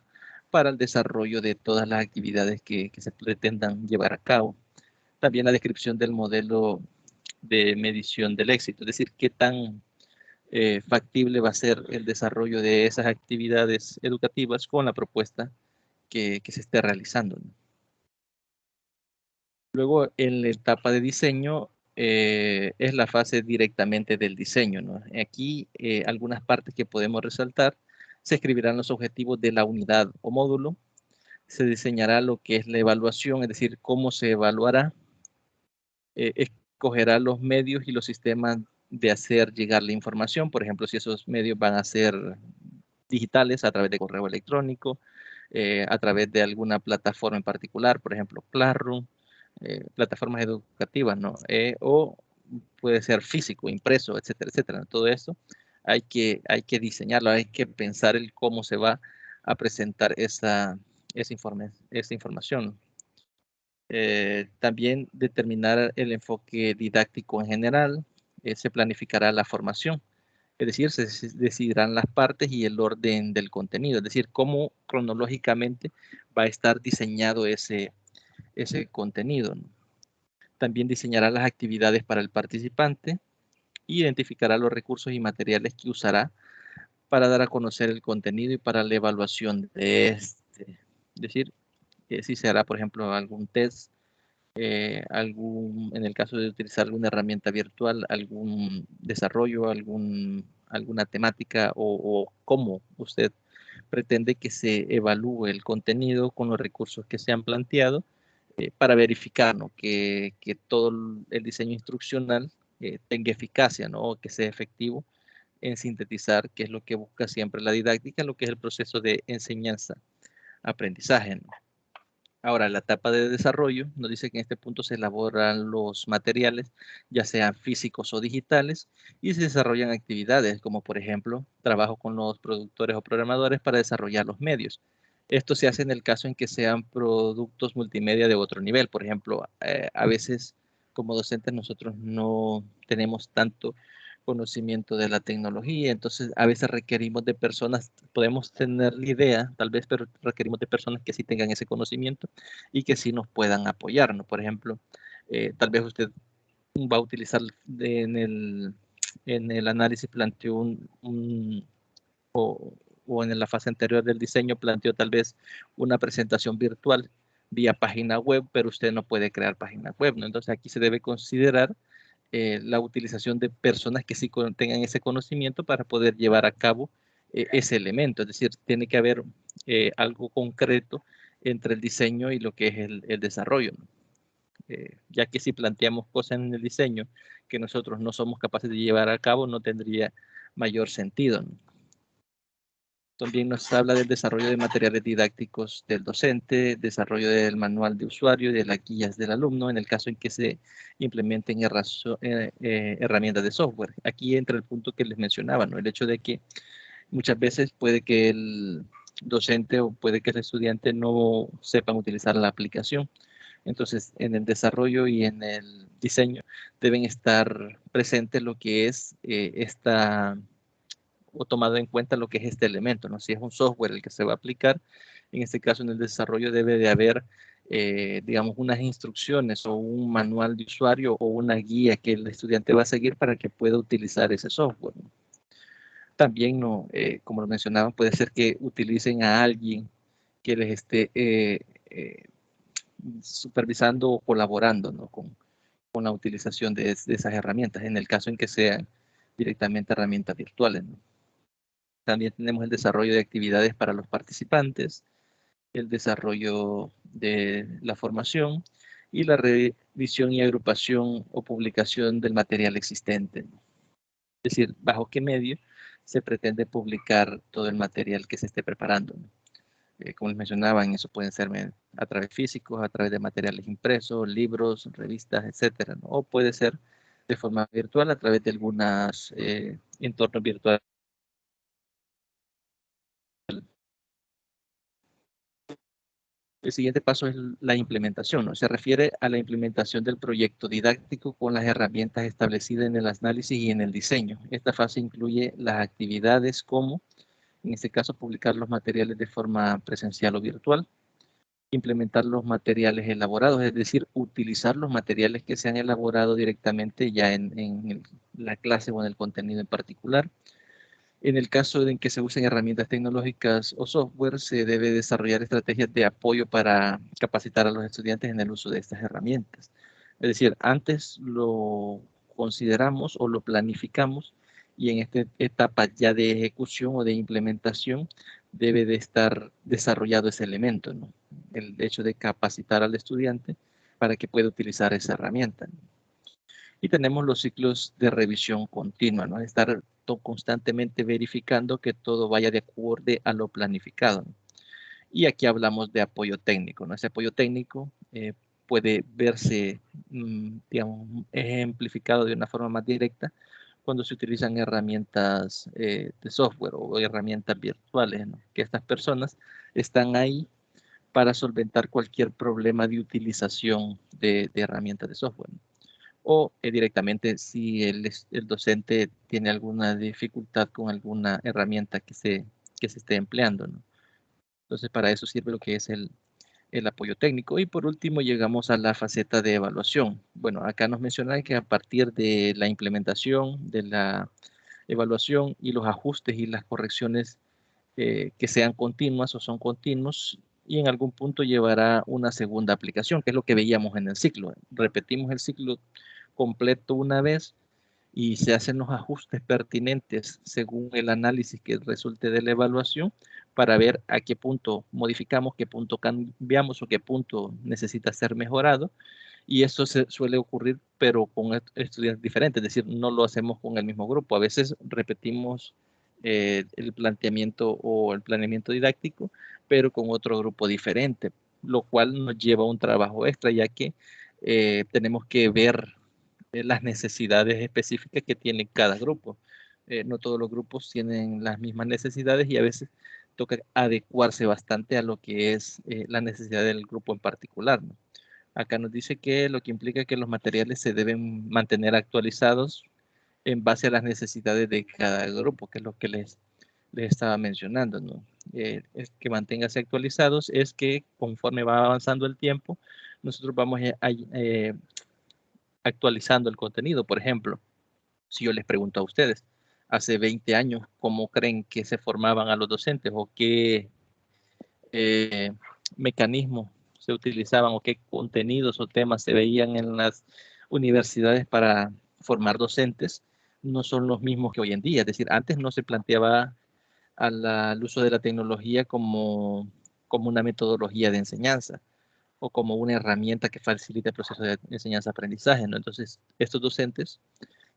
Speaker 1: para el desarrollo de todas las actividades que se pretendan llevar a cabo. También la descripción del modelo de medición del éxito, es decir, qué tan factible va a ser el desarrollo de esas actividades educativas con la propuesta que se esté realizando, ¿no? Luego, en la etapa de diseño, es la fase directamente del diseño, ¿no? Aquí, algunas partes que podemos resaltar: se escribirán los objetivos de la unidad o módulo, se diseñará lo que es la evaluación, es decir, cómo se evaluará, escogerá los medios y los sistemas de hacer llegar la información, por ejemplo, si esos medios van a ser digitales a través de correo electrónico, a través de alguna plataforma en particular, por ejemplo, Classroom, plataformas educativas, ¿no? O puede ser físico, impreso, etcétera, etcétera. Todo eso hay que diseñarlo, hay que pensar el cómo se va a presentar esa información. También determinar el enfoque didáctico en general, se planificará la formación. Es decir, se decidirán las partes y el orden del contenido, es decir, cómo cronológicamente va a estar diseñado ese contenido, ¿no? También diseñará las actividades para el participante, identificará los recursos y materiales que usará para dar a conocer el contenido y para la evaluación de este. Es decir, si se hará, por ejemplo, algún test, en el caso de utilizar alguna herramienta virtual, algún desarrollo, alguna temática o cómo usted pretende que se evalúe el contenido con los recursos que se han planteado para verificar, ¿no?, que todo el diseño instruccional tenga eficacia, ¿no?, que sea efectivo en sintetizar qué es lo que busca siempre la didáctica, lo que es el proceso de enseñanza-aprendizaje, ¿no? Ahora, la etapa de desarrollo nos dice que en este punto se elaboran los materiales, ya sean físicos o digitales, y se desarrollan actividades como, por ejemplo, trabajo con los productores o programadores para desarrollar los medios. Esto se hace en el caso en que sean productos multimedia de otro nivel. Por ejemplo, a veces como docentes nosotros no tenemos tanto conocimiento de la tecnología, entonces a veces requerimos de personas, podemos tener la idea tal vez, pero requerimos de personas que sí tengan ese conocimiento y que sí nos puedan apoyarnos. Por ejemplo, tal vez usted va a utilizar en el análisis planteó o en la fase anterior del diseño planteó tal vez una presentación virtual vía página web, pero usted no puede crear página web, ¿no? Entonces aquí se debe considerar la utilización de personas que sí tengan ese conocimiento para poder llevar a cabo ese elemento. Es decir, tiene que haber algo concreto entre el diseño y lo que es el desarrollo, ¿no? Ya que si planteamos cosas en el diseño que nosotros no somos capaces de llevar a cabo, no tendría mayor sentido, ¿no? También nos habla del desarrollo de materiales didácticos del docente, desarrollo del manual de usuario y de las guías del alumno en el caso en que se implementen herramientas de software. Aquí entra el punto que les mencionaba, ¿no? El hecho de que muchas veces puede que el docente o puede que el estudiante no sepan utilizar la aplicación. Entonces, en el desarrollo y en el diseño deben estar presentes lo que es o tomado en cuenta lo que es este elemento, ¿no? Si es un software el que se va a aplicar, en este caso en el desarrollo debe de haber, digamos, unas instrucciones o un manual de usuario o una guía que el estudiante va a seguir para que pueda utilizar ese software, ¿no? También, ¿no? Como lo mencionaban, puede ser que utilicen a alguien que les esté supervisando o colaborando, ¿no?, con la utilización de esas herramientas, en el caso en que sean directamente herramientas virtuales, ¿no? También tenemos el desarrollo de actividades para los participantes, el desarrollo de la formación y la revisión y agrupación o publicación del material existente. Es decir, bajo qué medio se pretende publicar todo el material que se esté preparando, ¿no? Como les mencionaba, eso pueden ser a través físicos, a través de materiales impresos, libros, revistas, etcétera, ¿no? O puede ser de forma virtual a través de algunos entornos virtuales. El siguiente paso es la implementación, ¿no? Se refiere a la implementación del proyecto didáctico con las herramientas establecidas en el análisis y en el diseño. Esta fase incluye las actividades como, en este caso, publicar los materiales de forma presencial o virtual, implementar los materiales elaborados, es decir, utilizar los materiales que se han elaborado directamente ya en la clase o en el contenido en particular. En el caso en que se usen herramientas tecnológicas o software, se debe desarrollar estrategias de apoyo para capacitar a los estudiantes en el uso de estas herramientas. Es decir, antes lo consideramos o lo planificamos y en esta etapa ya de ejecución o de implementación debe de estar desarrollado ese elemento, ¿no? El hecho de capacitar al estudiante para que pueda utilizar esa herramienta, ¿no? Y tenemos los ciclos de revisión continua, ¿no? Estar constantemente verificando que todo vaya de acuerdo a lo planificado, ¿no? Y aquí hablamos de apoyo técnico, ¿no? Ese apoyo técnico puede verse, digamos, ejemplificado de una forma más directa cuando se utilizan herramientas de software o herramientas virtuales, ¿no? Que estas personas están ahí para solventar cualquier problema de utilización de herramientas de software, ¿no? o directamente si el docente tiene alguna dificultad con alguna herramienta que se esté empleando, ¿no? Entonces, para eso sirve lo que es el apoyo técnico. Y por último, llegamos a la faceta de evaluación. Bueno, acá nos menciona que a partir de la implementación, de la evaluación y los ajustes y las correcciones que sean continuas o son continuos, y en algún punto llevará una segunda aplicación, que es lo que veíamos en el ciclo. Repetimos el ciclo completo una vez y se hacen los ajustes pertinentes según el análisis que resulte de la evaluación para ver a qué punto modificamos, qué punto cambiamos o qué punto necesita ser mejorado. Y eso se suele ocurrir, pero con estudiantes diferentes, es decir, no lo hacemos con el mismo grupo. A veces repetimos el planteamiento o el planeamiento didáctico, pero con otro grupo diferente, lo cual nos lleva a un trabajo extra, ya que tenemos que ver las necesidades específicas que tiene cada grupo. No todos los grupos tienen las mismas necesidades y a veces toca adecuarse bastante a lo que es la necesidad del grupo en particular, ¿no? Acá nos dice que lo que implica que los materiales se deben mantener actualizados en base a las necesidades de cada grupo, que es lo que les estaba mencionando, ¿no? Es que manténgase actualizados es que conforme va avanzando el tiempo, nosotros vamos actualizando el contenido. Por ejemplo, si yo les pregunto a ustedes, hace 20 años, ¿cómo creen que se formaban a los docentes o qué mecanismos se utilizaban o qué contenidos o temas se veían en las universidades para formar docentes? No son los mismos que hoy en día. Es decir, antes no se planteaba al uso de la tecnología como una metodología de enseñanza o como una herramienta que facilite el proceso de enseñanza-aprendizaje, ¿no? Entonces, estos docentes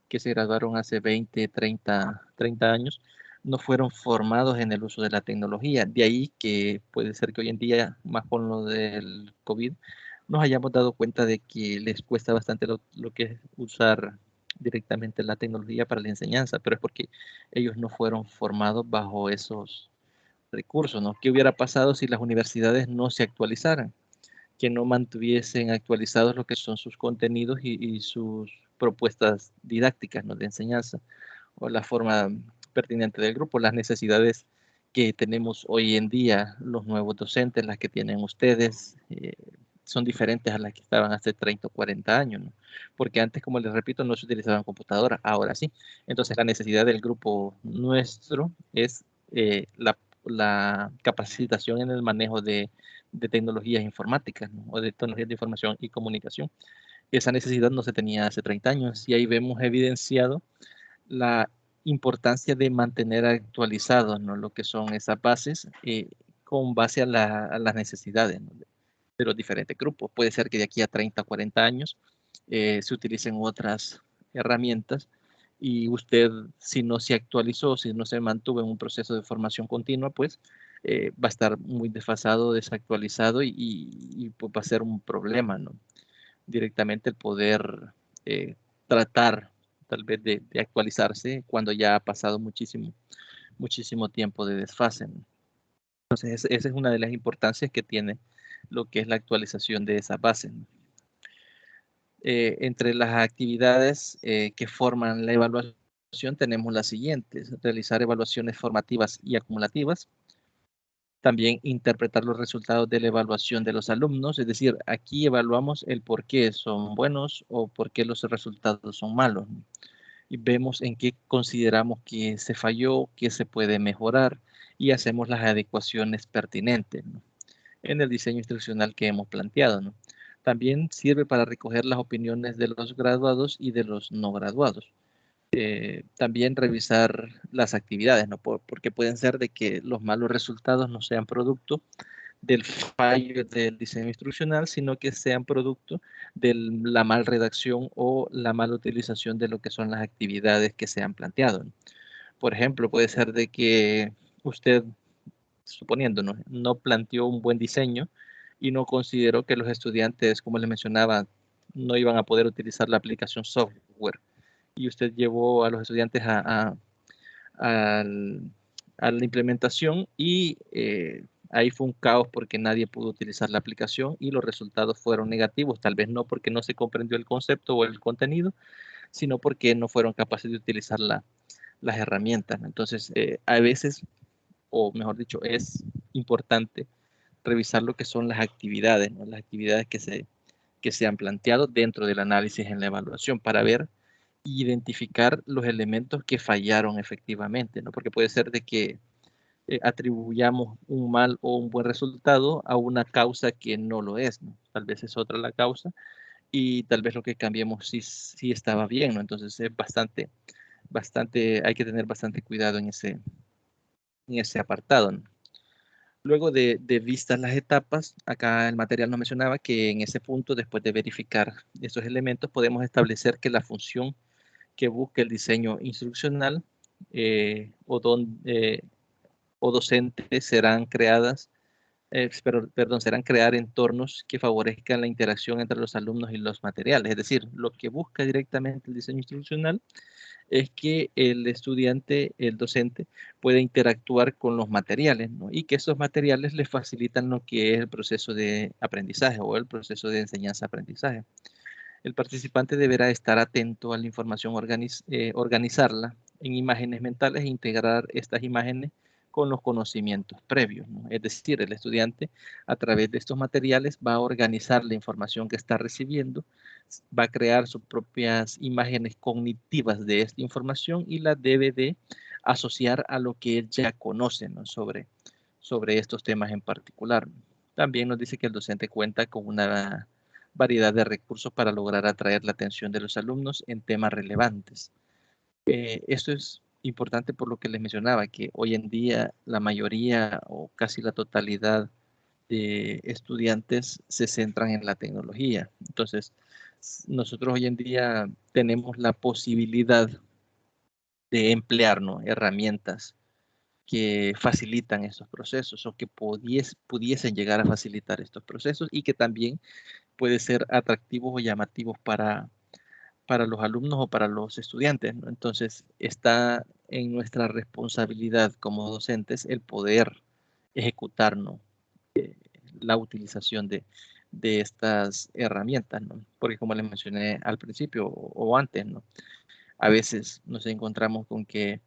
Speaker 1: que se graduaron hace 20, 30 años, no fueron formados en el uso de la tecnología. De ahí que puede ser que hoy en día, más con lo del COVID, nos hayamos dado cuenta de que les cuesta bastante lo que es usar directamente la tecnología para la enseñanza, pero es porque ellos no fueron formados bajo esos recursos, ¿no? ¿Qué hubiera pasado si las universidades no se actualizaran? Que no mantuviesen actualizados lo que son sus contenidos y sus propuestas didácticas, ¿no? De enseñanza, o la forma pertinente del grupo, las necesidades que tenemos hoy en día, los nuevos docentes, las que tienen ustedes, son diferentes a las que estaban hace 30 o 40 años, ¿no? Porque antes, como les repito, no se utilizaban computadoras, ahora sí. Entonces, la necesidad del grupo nuestro es la capacitación en el manejo de tecnologías informáticas, ¿no? O de tecnologías de información y comunicación. Esa necesidad no se tenía hace 30 años y ahí vemos evidenciado la importancia de mantener actualizados, ¿no? Lo que son esas bases con base a las necesidades, ¿no? de los diferentes grupos. Puede ser que de aquí a 30, 40 años se utilicen otras herramientas y usted, si no se actualizó, si no se mantuvo en un proceso de formación continua, pues va a estar muy desfasado, desactualizado y pues va a ser un problema, ¿no? Directamente el poder tratar tal vez de actualizarse cuando ya ha pasado muchísimo tiempo de desfase, ¿no? Entonces, esa es una de las importancias que tiene lo que es la actualización de esa base, ¿no? Entre las actividades que forman la evaluación tenemos las siguientes: realizar evaluaciones formativas y acumulativas, también interpretar los resultados de la evaluación de los alumnos, es decir, aquí evaluamos el por qué son buenos o por qué los resultados son malos, ¿no? Y vemos en qué consideramos que se falló, qué se puede mejorar y hacemos las adecuaciones pertinentes, ¿no? En el diseño instruccional que hemos planteado, ¿no? También sirve para recoger las opiniones de los graduados y de los no graduados. También revisar las actividades, ¿no? Porque pueden ser de que los malos resultados no sean producto del fallo del diseño instruccional, sino que sean producto de la mal redacción o la mala utilización de lo que son las actividades que se han planteado, ¿no? Por ejemplo, puede ser de que usted, suponiendo, no planteó un buen diseño y no consideró que los estudiantes, como les mencionaba, no iban a poder utilizar la aplicación software. Y usted llevó a los estudiantes a la implementación y ahí fue un caos porque nadie pudo utilizar la aplicación y los resultados fueron negativos, tal vez no porque no se comprendió el concepto o el contenido, sino porque no fueron capaces de utilizar las herramientas. Entonces, a veces, o mejor dicho, es importante revisar lo que son las actividades, ¿no? Las actividades que se han planteado dentro del análisis en la evaluación para ver e identificar los elementos que fallaron efectivamente, ¿no? Porque puede ser de que atribuyamos un mal o un buen resultado a una causa que no lo es, ¿no? Tal vez es otra la causa y tal vez lo que cambiemos sí estaba bien, ¿no? Entonces es bastante, hay que tener bastante cuidado en ese apartado, ¿no? Luego de vistas las etapas, acá el material nos mencionaba que en ese punto, después de verificar esos elementos, podemos establecer que la función que busca el diseño instruccional o docentes serán creadas, serán crear entornos que favorezcan la interacción entre los alumnos y los materiales. Es decir, lo que busca directamente el diseño instruccional es que el estudiante, el docente, pueda interactuar con los materiales, ¿no? Y que esos materiales le facilitan lo que es el proceso de aprendizaje o el proceso de enseñanza-aprendizaje. El participante deberá estar atento a la información, organizarla en imágenes mentales e integrar estas imágenes con los conocimientos previos, ¿no? Es decir, el estudiante a través de estos materiales va a organizar la información que está recibiendo, va a crear sus propias imágenes cognitivas de esta información y la debe de asociar a lo que él ya conoce, ¿no? sobre estos temas en particular. También nos dice que el docente cuenta con una variedad de recursos para lograr atraer la atención de los alumnos en temas relevantes. Esto es importante por lo que les mencionaba, que hoy en día la mayoría o casi la totalidad de estudiantes se centran en la tecnología. Entonces, nosotros hoy en día tenemos la posibilidad de emplear, ¿no?, herramientas que facilitan estos procesos o que pudiesen llegar a facilitar estos procesos y que también puede ser atractivos o llamativos para los alumnos o para los estudiantes, ¿no? Entonces, está en nuestra responsabilidad como docentes el poder ejecutar, ¿no?, la utilización de estas herramientas, ¿no? Porque como les mencioné al principio o antes, ¿no?, a veces nos encontramos con que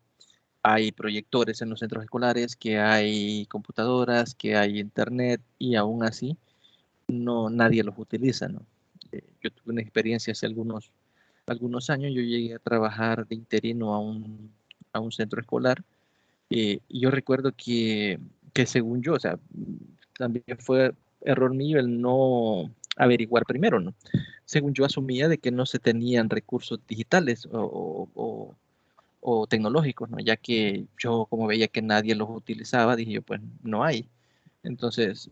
Speaker 1: hay proyectores en los centros escolares, que hay computadoras, que hay internet y aún así nadie los utiliza, ¿no? Yo tuve una experiencia hace algunos años, yo llegué a trabajar de interino a un centro escolar y yo recuerdo que según yo, o sea, también fue error mío el no averiguar primero, ¿no? Según yo asumía de que no se tenían recursos digitales o tecnológicos, ¿no? Ya que yo como veía que nadie los utilizaba, dije yo, pues no hay. Entonces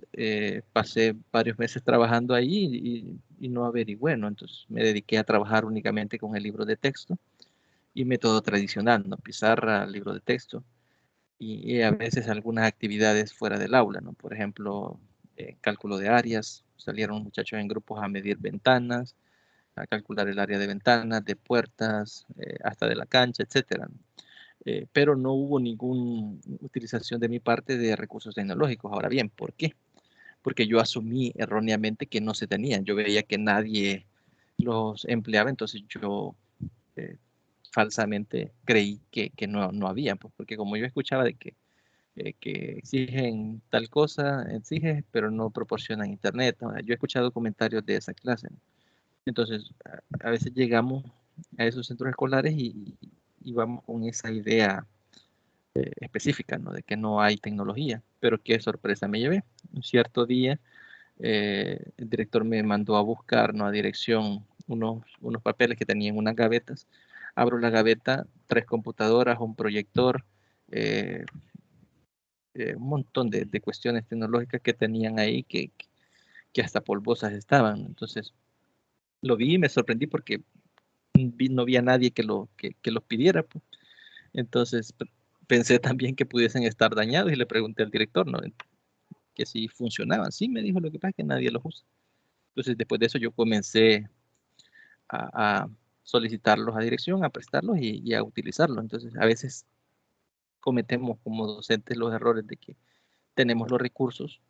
Speaker 1: pasé varios meses trabajando ahí y no averigüé, ¿no? Entonces me dediqué a trabajar únicamente con el libro de texto y método tradicional, ¿no? Pizarra, libro de texto y a veces algunas actividades fuera del aula, ¿no? Por ejemplo, cálculo de áreas, salieron muchachos en grupos a medir ventanas, a calcular el área de ventanas, de puertas, hasta de la cancha, etcétera, ¿no? Pero no hubo ninguna utilización de mi parte de recursos tecnológicos. Ahora bien, ¿por qué? Porque yo asumí erróneamente que no se tenían. Yo veía que nadie los empleaba, entonces yo eh, falsamente creí que no había, pues, porque como yo escuchaba de que exigen tal cosa, exigen, pero no proporcionan internet, ¿no? Yo he escuchado comentarios de esa clase, ¿no? Entonces, a veces llegamos a esos centros escolares y vamos con esa idea específica, ¿no?, de que no hay tecnología, pero qué sorpresa me llevé. Un cierto día, el director me mandó a buscar, ¿no?, a dirección unos papeles que tenía en unas gavetas. Abro la gaveta, 3 computadoras, un proyector, un montón de cuestiones tecnológicas que tenían ahí que hasta polvosas estaban. Entonces, lo vi y me sorprendí porque no había nadie que los pidiera, pues. Entonces, pensé también que pudiesen estar dañados y le pregunté al director, ¿no?, que si funcionaban. Sí, me dijo, lo que pasa es que nadie los usa. Entonces, después de eso yo comencé a solicitarlos a dirección, a prestarlos y a utilizarlos. Entonces, a veces cometemos como docentes los errores de tenemos los recursos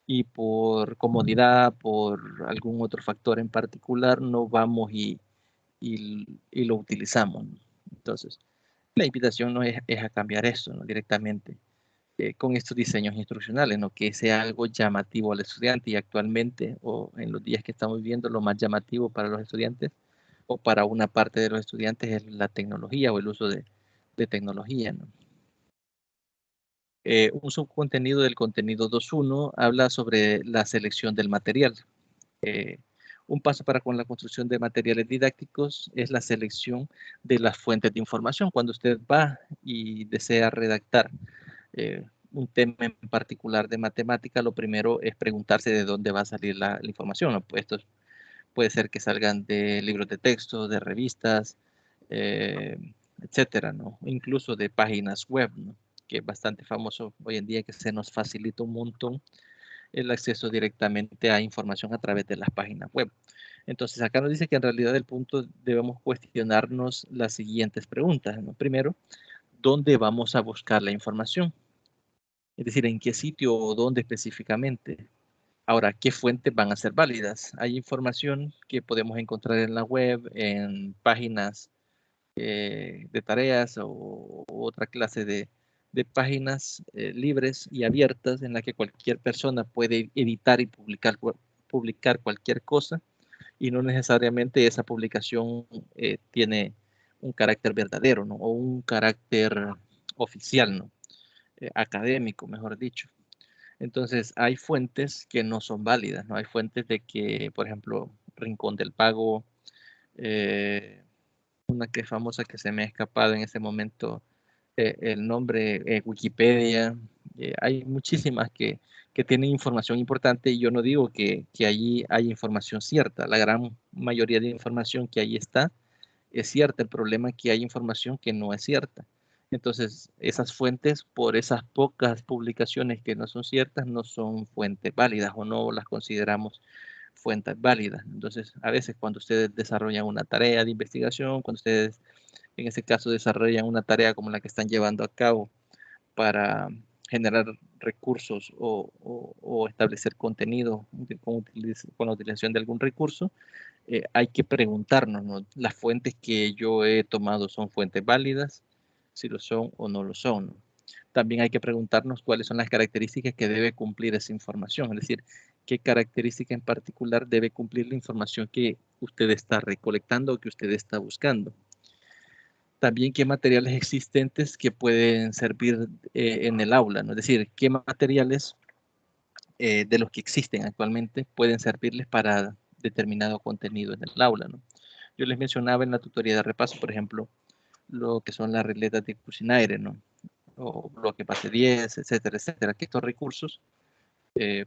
Speaker 1: y por comodidad, por algún otro factor en particular, no vamos y lo utilizamos, ¿no? Entonces, la invitación no es a cambiar eso, ¿no? Directamente con estos diseños instruccionales, ¿no? Que sea algo llamativo al estudiante, y actualmente o en los días que estamos viviendo, lo más llamativo para los estudiantes o para una parte de los estudiantes es la tecnología o el uso de tecnología, ¿no? Un subcontenido del contenido 2.1 habla sobre la selección del material. Un paso para con la construcción de materiales didácticos es la selección de las fuentes de información. Cuando usted va y desea redactar un tema en particular de matemática, lo primero es preguntarse de dónde va a salir la información, ¿no? Pues esto puede ser que salgan de libros de texto, de revistas, etcétera, ¿no? Incluso de páginas web, ¿no? Que es bastante famoso hoy en día, que se nos facilita un montón el acceso directamente a información a través de las páginas web. Entonces, acá nos dice que en realidad el punto debemos cuestionarnos las siguientes preguntas, ¿no? Primero, ¿dónde vamos a buscar la información? Es decir, ¿en qué sitio o dónde específicamente? Ahora, ¿qué fuentes van a ser válidas? Hay información que podemos encontrar en la web, en páginas de tareas o otra clase de páginas libres y abiertas en la que cualquier persona puede editar y publicar cualquier cosa, y no necesariamente esa publicación tiene un carácter verdadero, ¿no? O un carácter oficial, ¿no? Académico, mejor dicho. Entonces, hay fuentes que no son válidas, ¿no? Hay fuentes de que, por ejemplo, Rincón del Vago, una que es famosa que se me ha escapado en ese momento el nombre, Wikipedia. Hay muchísimas que tienen información importante, y yo no digo que allí hay información cierta. La gran mayoría de información que ahí está es cierta. El problema es que hay información que no es cierta. Entonces, esas fuentes, por esas pocas publicaciones que no son ciertas, no son fuentes válidas o no las consideramos fuentes válidas. Entonces, a veces cuando ustedes desarrollan una tarea de investigación, cuando ustedes en ese caso desarrollan una tarea como la que están llevando a cabo para generar recursos o establecer contenido con la utilización de algún recurso, hay que preguntarnos, ¿no? ¿Las fuentes que yo he tomado son fuentes válidas? Si lo son o no lo son, ¿no? También hay que preguntarnos cuáles son las características que debe cumplir esa información, es decir, qué característica en particular debe cumplir la información que usted está recolectando o que usted está buscando. También qué materiales existentes que pueden servir en el aula, ¿no? Es decir, qué materiales de los que existen actualmente pueden servirles para determinado contenido en el aula, ¿no? Yo les mencionaba en la tutoría de repaso, por ejemplo, lo que son las regletas de Cursinaire, ¿no? O bloque base 10, etcétera, etcétera, que estos recursos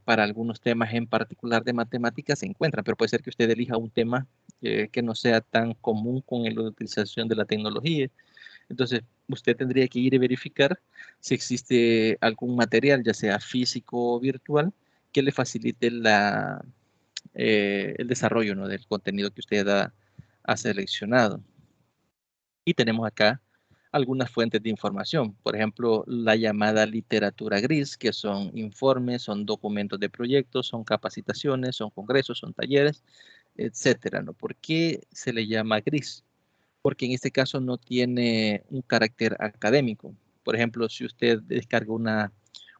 Speaker 1: para algunos temas en particular de matemáticas se encuentran, pero puede ser que usted elija un tema que no sea tan común con la utilización de la tecnología. Entonces, usted tendría que ir a verificar si existe algún material, ya sea físico o virtual, que le facilite el desarrollo, ¿no? Del contenido que usted ha seleccionado. Y tenemos acá algunas fuentes de información, por ejemplo, la llamada literatura gris, que son informes, son documentos de proyectos, son capacitaciones, son congresos, son talleres, etcétera, ¿no? ¿Por qué se le llama gris? Porque en este caso no tiene un carácter académico. Por ejemplo, si usted descarga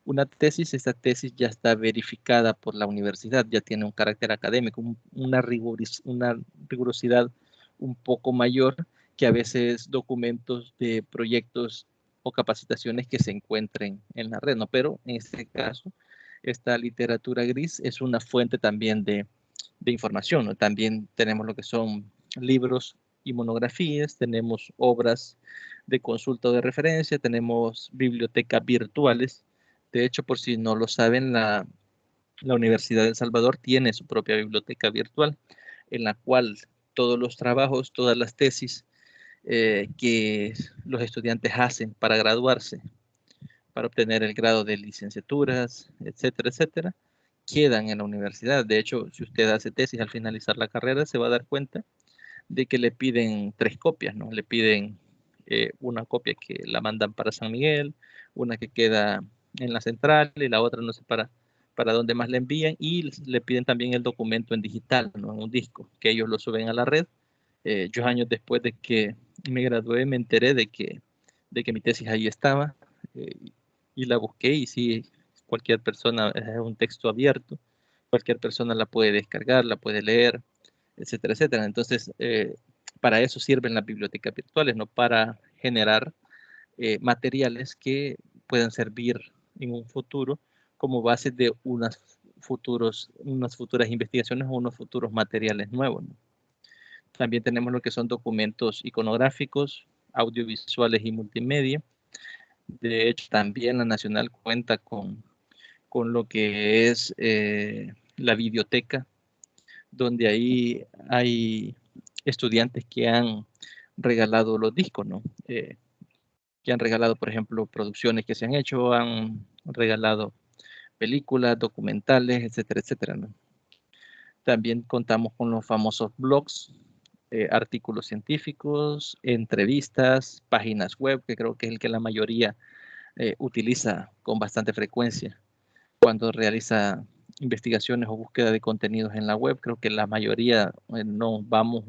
Speaker 1: una tesis, esta tesis ya está verificada por la universidad, ya tiene un carácter académico, una rigurosidad un poco mayor que a veces documentos de proyectos o capacitaciones que se encuentren en la red, ¿no? Pero en este caso, esta literatura gris es una fuente también de información, ¿no? También tenemos lo que son libros y monografías, tenemos obras de consulta o de referencia, tenemos bibliotecas virtuales. De hecho, por si no lo saben, la Universidad de El Salvador tiene su propia biblioteca virtual, en la cual todos los trabajos, todas las tesis que los estudiantes hacen para graduarse, para obtener el grado de licenciaturas, etcétera, etcétera, quedan en la universidad. De hecho, si usted hace tesis al finalizar la carrera, se va a dar cuenta de que le piden 3 copias, ¿no? Le piden una copia que la mandan para San Miguel, una que queda en la central y la otra no sé para dónde más le envían, y le piden también el documento en digital, ¿no? En un disco, que ellos lo suben a la red. Yo años después de que me gradué me enteré de que mi tesis ahí estaba, y la busqué, y sí, cualquier persona, es un texto abierto, cualquier persona la puede descargar, la puede leer, etcétera, etcétera. Entonces, para eso sirven las bibliotecas virtuales, no para generar materiales que puedan servir en un futuro como base de unas futuras investigaciones o unos futuros materiales nuevos, ¿no? También tenemos lo que son documentos iconográficos, audiovisuales y multimedia. De hecho, también la Nacional cuenta con lo que es la biblioteca, donde ahí hay estudiantes que han regalado los discos, ¿no? Que han regalado, por ejemplo, producciones que se han hecho, han regalado películas, documentales, etcétera, etcétera, ¿no? También contamos con los famosos blogs, artículos científicos, entrevistas, páginas web, que creo que es el que la mayoría utiliza con bastante frecuencia cuando realiza investigaciones o búsqueda de contenidos en la web. Creo que la mayoría no vamos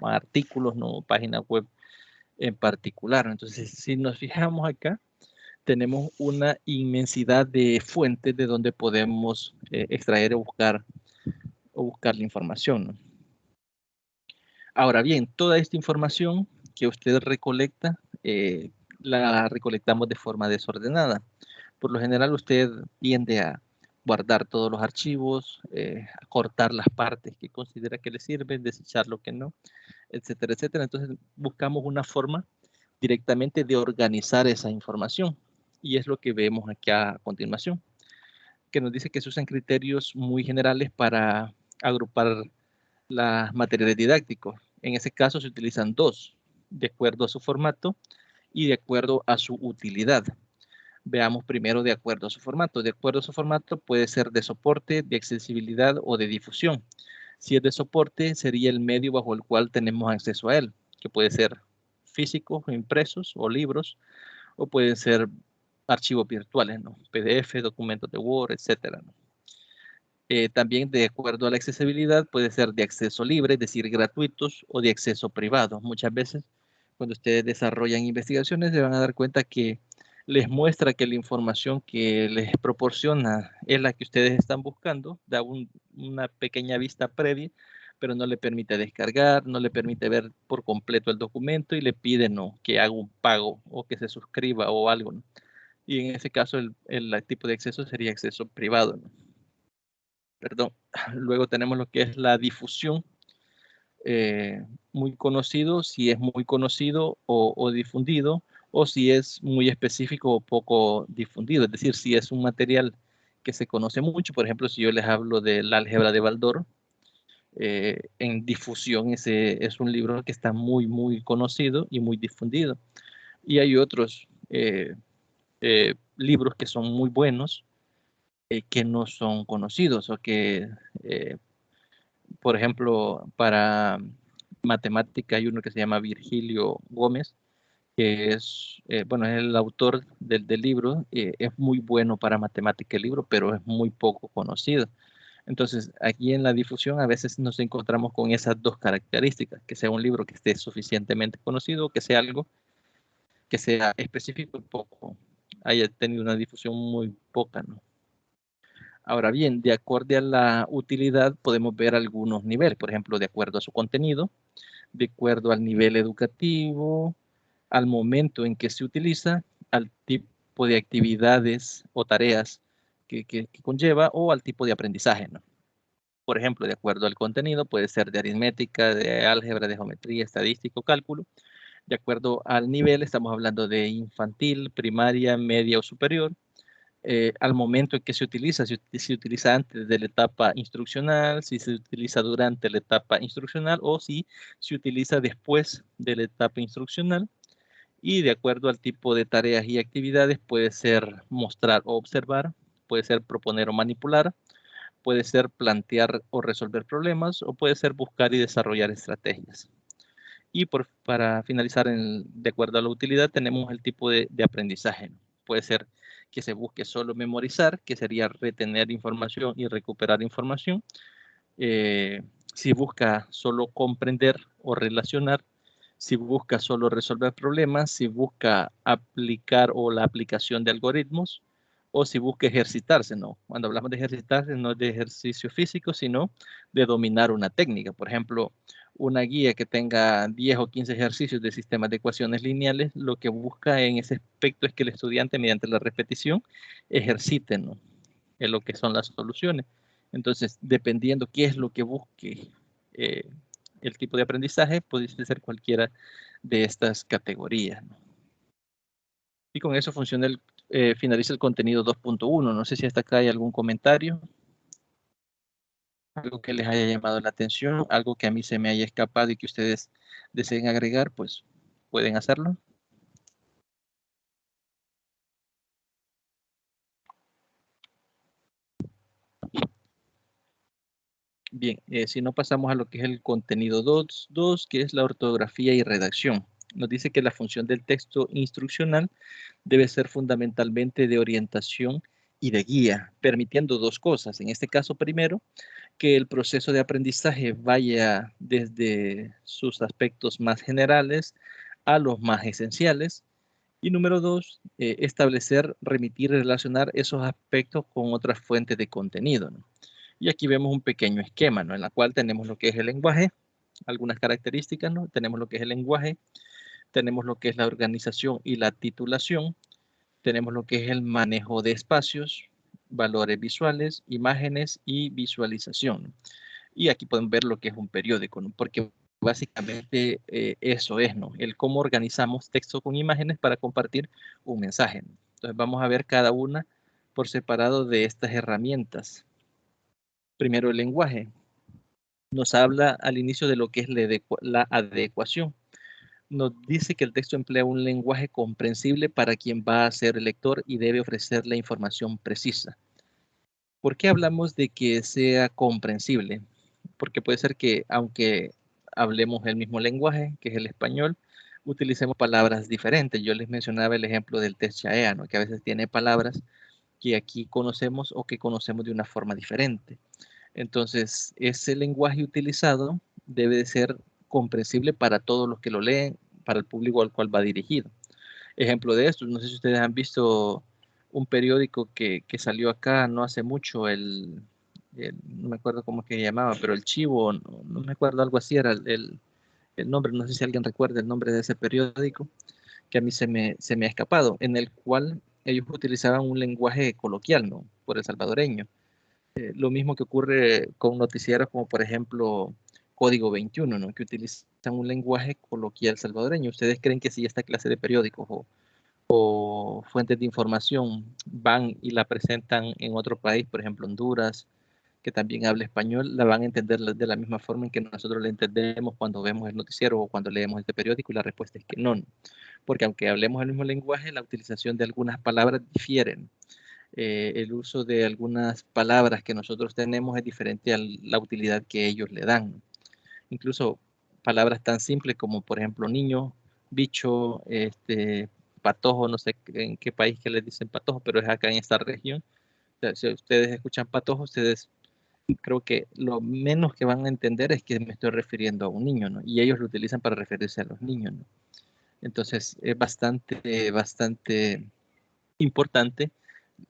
Speaker 1: a artículos, no páginas web en particular. Entonces, si nos fijamos acá, tenemos una inmensidad de fuentes de donde podemos extraer o buscar la información, ¿no? Ahora bien, toda esta información que usted recolecta, la recolectamos de forma desordenada. Por lo general, usted tiende a guardar todos los archivos, a cortar las partes que considera que le sirven, desechar lo que no, etcétera, etcétera. Entonces, buscamos una forma directamente de organizar esa información. Y es lo que vemos aquí a continuación, que nos dice que se usan criterios muy generales para agrupar los materiales didácticos. En ese caso se utilizan dos, de acuerdo a su formato y de acuerdo a su utilidad. Veamos primero de acuerdo a su formato. De acuerdo a su formato puede ser de soporte, de accesibilidad o de difusión. Si es de soporte, sería el medio bajo el cual tenemos acceso a él, que puede ser físicos, impresos o libros, o pueden ser archivos virtuales, ¿no? PDF, documentos de Word, etcétera, ¿no? También de acuerdo a la accesibilidad puede ser de acceso libre, es decir, gratuitos, o de acceso privado. Muchas veces cuando ustedes desarrollan investigaciones se van a dar cuenta que les muestra que la información que les proporciona es la que ustedes están buscando, da una pequeña vista previa, pero no le permite descargar, no le permite ver por completo el documento y le pide, ¿no?, que haga un pago o que se suscriba o algo, ¿no? Y en ese caso el tipo de acceso sería acceso privado, ¿no? Perdón. Luego tenemos lo que es la difusión. Muy conocido, si es muy conocido o difundido, o si es muy específico o poco difundido. Es decir, si es un material que se conoce mucho, por ejemplo, si yo les hablo del álgebra de Baldor, en difusión ese es un libro que está muy, muy conocido y muy difundido. Y hay otros libros que son muy buenos, que no son conocidos, o que, por ejemplo, para matemática hay uno que se llama Virgilio Gómez, que es, bueno, es el autor del libro, es muy bueno para matemática el libro, pero es muy poco conocido. Entonces, aquí en la difusión a veces nos encontramos con esas dos características, que sea un libro que esté suficientemente conocido, que sea algo que sea específico y poco, haya tenido una difusión muy poca, ¿no? Ahora bien, de acuerdo a la utilidad podemos ver algunos niveles, por ejemplo, de acuerdo a su contenido, de acuerdo al nivel educativo, al momento en que se utiliza, al tipo de actividades o tareas que conlleva, o al tipo de aprendizaje, ¿no? Por ejemplo, de acuerdo al contenido, puede ser de aritmética, de álgebra, de geometría, estadístico, cálculo. De acuerdo al nivel, estamos hablando de infantil, primaria, media o superior. Al momento en que se utiliza, si se utiliza antes de la etapa instruccional, si se utiliza durante la etapa instruccional, o si se utiliza después de la etapa instruccional. Y de acuerdo al tipo de tareas y actividades, puede ser mostrar o observar, puede ser proponer o manipular, puede ser plantear o resolver problemas, o puede ser buscar y desarrollar estrategias. Y para finalizar, de acuerdo a la utilidad, tenemos el tipo de aprendizaje. Puede ser que se busque solo memorizar, que sería retener información y recuperar información. Si busca solo comprender o relacionar, si busca solo resolver problemas, si busca aplicar o la aplicación de algoritmos, o si busca ejercitarse, ¿no? Cuando hablamos de ejercitarse, no es de ejercicio físico, sino de dominar una técnica. Por ejemplo, una guía que tenga 10 o 15 ejercicios de sistemas de ecuaciones lineales, lo que busca en ese aspecto es que el estudiante, mediante la repetición, ejercite, ¿no?, en lo que son las soluciones. Entonces, dependiendo qué es lo que busque el tipo de aprendizaje, puede ser cualquiera de estas categorías, ¿no? Y con eso funciona finaliza el contenido 2.1. No sé si hasta acá hay algún comentario, algo que les haya llamado la atención, algo que a mí se me haya escapado y que ustedes deseen agregar, pues pueden hacerlo. Bien, si no pasamos a lo que es el contenido 2, que es la ortografía y redacción. Nos dice que la función del texto instruccional debe ser fundamentalmente de orientación y de guía, permitiendo dos cosas. En este caso, primero, que el proceso de aprendizaje vaya desde sus aspectos más generales a los más esenciales. Y número 2, establecer, remitir y relacionar esos aspectos con otras fuentes de contenido, ¿no? Y aquí vemos un pequeño esquema, ¿no?, en la cual tenemos lo que es el lenguaje, algunas características, ¿no? Tenemos lo que es el lenguaje, tenemos lo que es la organización y la titulación, tenemos lo que es el manejo de espacios, valores visuales, imágenes y visualización. Y aquí pueden ver lo que es un periódico, ¿no?, porque básicamente eso es, ¿no?, el cómo organizamos texto con imágenes para compartir un mensaje, ¿no? Entonces vamos a ver cada una por separado de estas herramientas. Primero, el lenguaje. Nos habla al inicio de lo que es la adecuación. Nos dice que el texto emplea un lenguaje comprensible para quien va a ser el lector y debe ofrecer la información precisa. ¿Por qué hablamos de que sea comprensible? Porque puede ser que, aunque hablemos el mismo lenguaje, que es el español, utilicemos palabras diferentes. Yo les mencionaba el ejemplo del test CHAEA, ¿no?, que a veces tiene palabras que aquí conocemos o que conocemos de una forma diferente. Entonces, ese lenguaje utilizado debe de ser comprensible para todos los que lo leen, para el público al cual va dirigido. Ejemplo de esto, no sé si ustedes han visto un periódico que salió acá no hace mucho, no me acuerdo cómo que llamaba, pero el Chivo, no me acuerdo, algo así era el nombre, no sé si alguien recuerda el nombre de ese periódico, que a mí se me ha escapado, en el cual ellos utilizaban un lenguaje coloquial, ¿no?, por el salvadoreño. Lo mismo que ocurre con noticieros como, por ejemplo, Código 21, ¿no?, que utilizan un lenguaje coloquial salvadoreño. ¿Ustedes creen que si esta clase de periódicos o fuentes de información van y la presentan en otro país, por ejemplo Honduras, que también habla español, la van a entender de la misma forma en que nosotros la entendemos cuando vemos el noticiero o cuando leemos este periódico? Y la respuesta es que no, porque aunque hablemos el mismo lenguaje, la utilización de algunas palabras difieren. El uso de algunas palabras que nosotros tenemos es diferente a la utilidad que ellos le dan. Incluso palabras tan simples como, por ejemplo, niño, bicho, patojo, no sé en qué país que les dicen patojo, pero es acá en esta región. O sea, si ustedes escuchan patojo, ustedes creo que lo menos que van a entender es que me estoy refiriendo a un niño, ¿no? Y ellos lo utilizan para referirse a los niños, ¿no? Entonces es bastante importante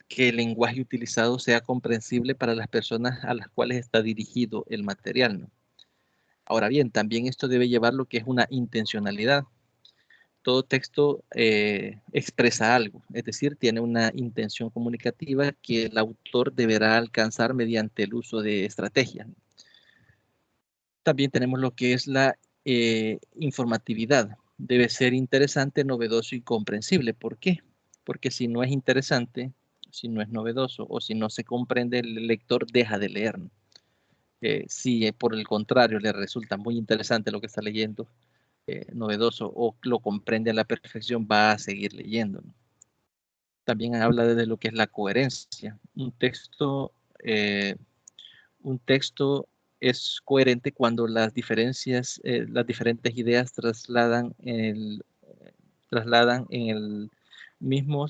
Speaker 1: que el lenguaje utilizado sea comprensible para las personas a las cuales está dirigido el material, ¿no? Ahora bien, también esto debe llevar lo que es una intencionalidad. Todo texto expresa algo, es decir, tiene una intención comunicativa que el autor deberá alcanzar mediante el uso de estrategias. También tenemos lo que es la informatividad. Debe ser interesante, novedoso y comprensible. ¿Por qué? Porque si no es interesante, si no es novedoso o si no se comprende, el lector deja de leer, ¿no? Si por el contrario le resulta muy interesante lo que está leyendo, novedoso o lo comprende a la perfección, va a seguir leyendo, ¿no? También habla de lo que es la coherencia. Un texto es coherente cuando las diferentes ideas trasladan en el mismo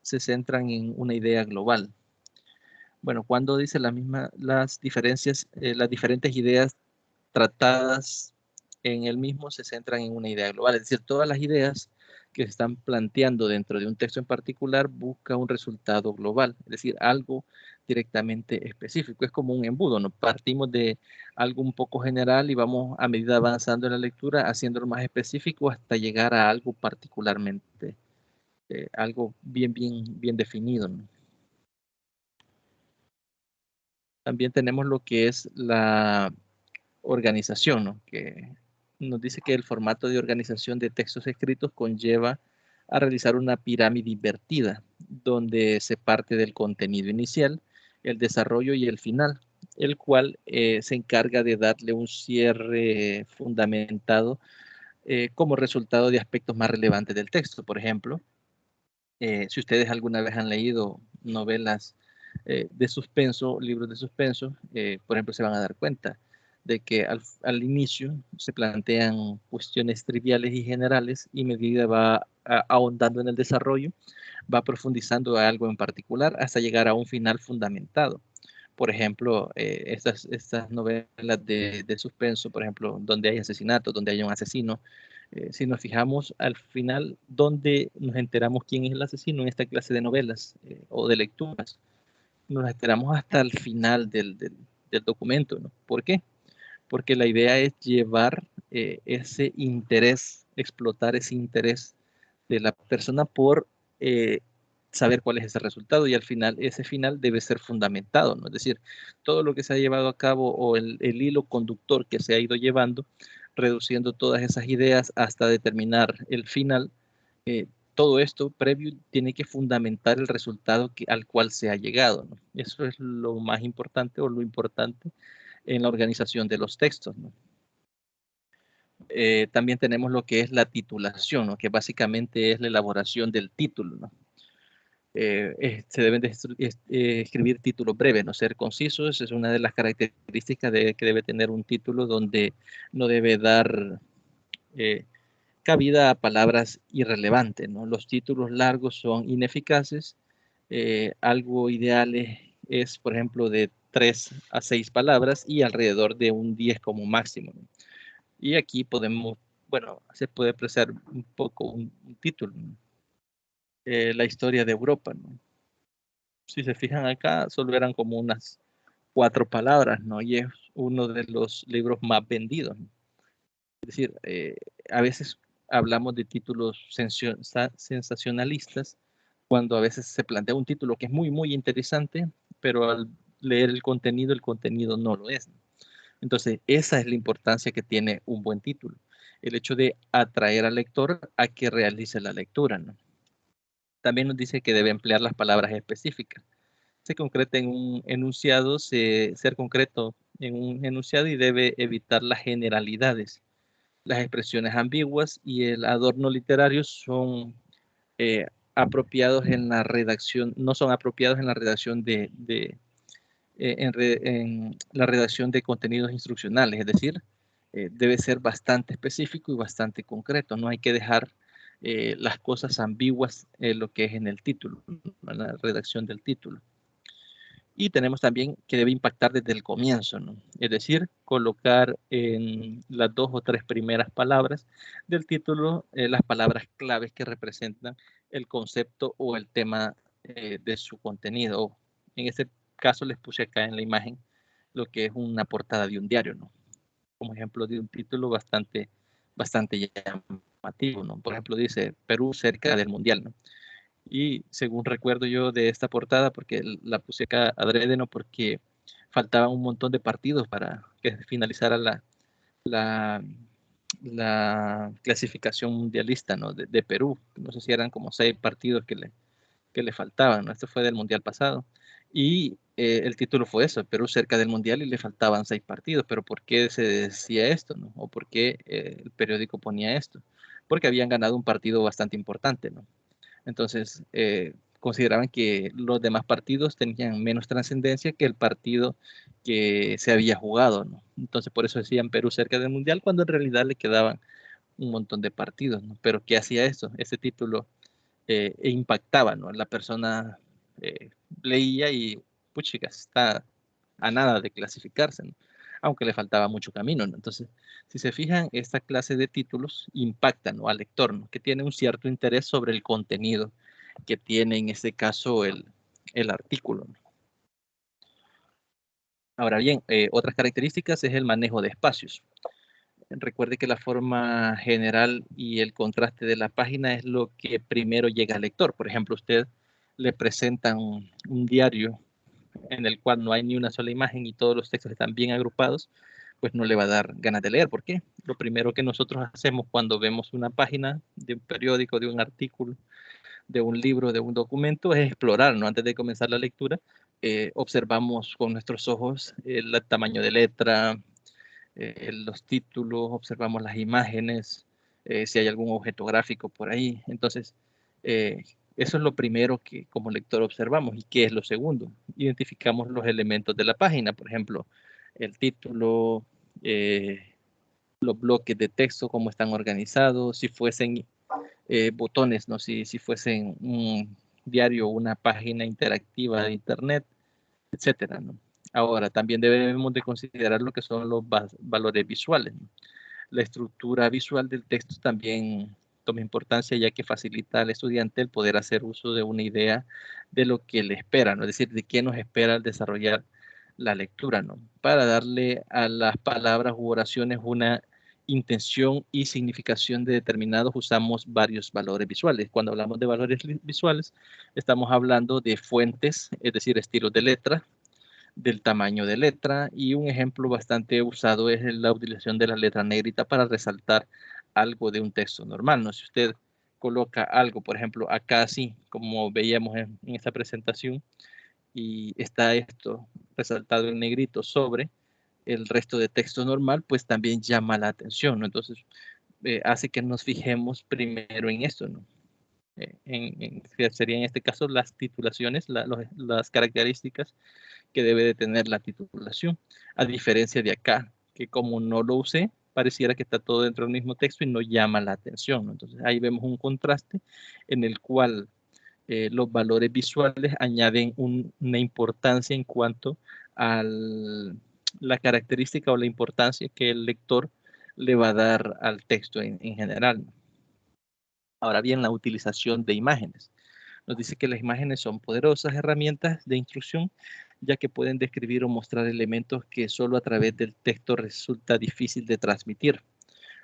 Speaker 1: se centran en una idea global. Bueno, cuando dice las diferentes ideas tratadas en el mismo se centran en una idea global, es decir, todas las ideas que se están planteando dentro de un texto en particular busca un resultado global, es decir, algo directamente específico. Es como un embudo, ¿no? Partimos de algo un poco general y vamos a medida avanzando en la lectura, haciéndolo más específico hasta llegar a algo particularmente, algo bien definido, ¿no? También tenemos lo que es la organización, ¿no? Que nos dice que el formato de organización de textos escritos conlleva a realizar una pirámide invertida, donde se parte del contenido inicial, el desarrollo y el final, el cual se encarga de darle un cierre fundamentado como resultado de aspectos más relevantes del texto. Por ejemplo, si ustedes alguna vez han leído novelas de suspenso, libros de suspenso, por ejemplo, se van a dar cuenta de que al inicio se plantean cuestiones triviales y generales y a medida va ahondando en el desarrollo, va profundizando a algo en particular hasta llegar a un final fundamentado. Por ejemplo, estas novelas de suspenso, por ejemplo, donde hay asesinatos, donde hay un asesino, si nos fijamos al final, donde nos enteramos quién es el asesino en esta clase de novelas o de lecturas, nos enteramos hasta el final del documento, ¿no? ¿Por qué? Porque la idea es llevar ese interés, explotar ese interés de la persona por saber cuál es ese resultado y al final ese final debe ser fundamentado, ¿no? Es decir, todo lo que se ha llevado a cabo o el hilo conductor que se ha ido llevando, reduciendo todas esas ideas hasta determinar el final, todo esto previo tiene que fundamentar el resultado al cual se ha llegado, ¿no? Eso es lo más importante o lo importante en la organización de los textos, ¿no? También tenemos lo que es la titulación, ¿no? Que básicamente es la elaboración del título, ¿no? Se deben de escribir títulos breves, no ser concisos, es una de las características que debe tener un título donde no debe dar cabida a palabras irrelevantes, ¿no? Los títulos largos son ineficaces, algo ideal es, por ejemplo, de 3 a 6 palabras y alrededor de un 10 como máximo, ¿no? Y aquí podemos, bueno, se puede apreciar un poco un título, ¿no? La historia de Europa, ¿no? Si se fijan acá, solo eran como unas 4 palabras, ¿no? Y es uno de los libros más vendidos, ¿no? Es decir, a veces hablamos de títulos sensacionalistas cuando a veces se plantea un título que es muy interesante, pero al leer el contenido no lo es, ¿no? Entonces, esa es la importancia que tiene un buen título. El hecho de atraer al lector a que realice la lectura, ¿no? También nos dice que debe emplear las palabras específicas. Se concreta en un enunciado, ser concreto en un enunciado y debe evitar las generalidades. Las expresiones ambiguas y el adorno literario son apropiados en la redacción, no son apropiados en la redacción en la redacción de contenidos instruccionales, es decir, debe ser bastante específico y bastante concreto. No hay que dejar las cosas ambiguas en lo que es en el título, en la redacción del título. Y tenemos también que debe impactar desde el comienzo, ¿no? Es decir, colocar en las 2 o 3 primeras palabras del título las palabras claves que representan el concepto o el tema de su contenido. En este caso les puse acá en la imagen lo que es una portada de un diario, ¿no? Como ejemplo de un título bastante llamativo, ¿no? Por ejemplo, dice Perú cerca del Mundial, ¿no? Y según recuerdo yo de esta portada, porque la puse acá adrede, ¿no? Porque faltaban un montón de partidos para que finalizara la, la clasificación mundialista, ¿no? De Perú. No sé si eran como 6 partidos que le faltaban, ¿no? Esto fue del Mundial pasado. Y el título fue eso, Perú cerca del Mundial y le faltaban 6 partidos. Pero ¿por qué se decía esto, no? ¿O por qué el periódico ponía esto? Porque habían ganado un partido bastante importante, ¿no? Entonces, consideraban que los demás partidos tenían menos trascendencia que el partido que se había jugado, ¿no? Entonces, por eso decían Perú cerca del Mundial, cuando en realidad le quedaban un montón de partidos, ¿no? Pero ¿qué hacía eso? Ese título e impactaba, ¿no? La persona leía y, puchica, está a nada de clasificarse, ¿no? Aunque le faltaba mucho camino, ¿no? Entonces, si se fijan, esta clase de títulos impactan, ¿no?, al lector, ¿no?, que tiene un cierto interés sobre el contenido que tiene en este caso el artículo, ¿no? Ahora bien, otras características es el manejo de espacios. Recuerde que la forma general y el contraste de la página es lo que primero llega al lector. Por ejemplo, usted le presenta un diario en el cual no hay ni una sola imagen y todos los textos están bien agrupados, pues no le va a dar ganas de leer. ¿Por qué? Lo primero que nosotros hacemos cuando vemos una página de un periódico, de un artículo, de un libro, de un documento, es explorar, ¿no? Antes de comenzar la lectura, observamos con nuestros ojos el tamaño de letra, los títulos, observamos las imágenes, si hay algún objeto gráfico por ahí. Entonces, eso es lo primero que como lector observamos. ¿Y qué es lo segundo? Identificamos los elementos de la página, por ejemplo, el título, los bloques de texto, cómo están organizados, si fuesen botones, ¿no? Si fuesen un diario o una página interactiva de internet, etcétera, ¿no? Ahora, también debemos de considerar lo que son los valores visuales, ¿no? La estructura visual del texto también toma importancia, ya que facilita al estudiante el poder hacer uso de una idea de lo que le espera, ¿no? Es decir, de qué nos espera al desarrollar la lectura, ¿no? Para darle a las palabras u oraciones una intención y significación de determinados, usamos varios valores visuales. Cuando hablamos de valores visuales, estamos hablando de fuentes, es decir, estilos de letra, del tamaño de letra, y un ejemplo bastante usado es la utilización de la letra negrita para resaltar algo de un texto normal, ¿no? Si usted coloca algo, por ejemplo, acá así, como veíamos en esta presentación, y está esto resaltado en negrito sobre el resto de texto normal, pues también llama la atención, ¿no? Entonces, hace que nos fijemos primero en esto, ¿no? Sería en este caso las titulaciones, las características que debe de tener la titulación, a diferencia de acá, que como no lo usé, pareciera que está todo dentro del mismo texto y no llama la atención, ¿no? Entonces ahí vemos un contraste en el cual los valores visuales añaden una importancia en cuanto a la característica o la importancia que el lector le va a dar al texto en general, ¿no? Ahora bien, la utilización de imágenes. Nos dice que las imágenes son poderosas herramientas de instrucción, ya que pueden describir o mostrar elementos que solo a través del texto resulta difícil de transmitir.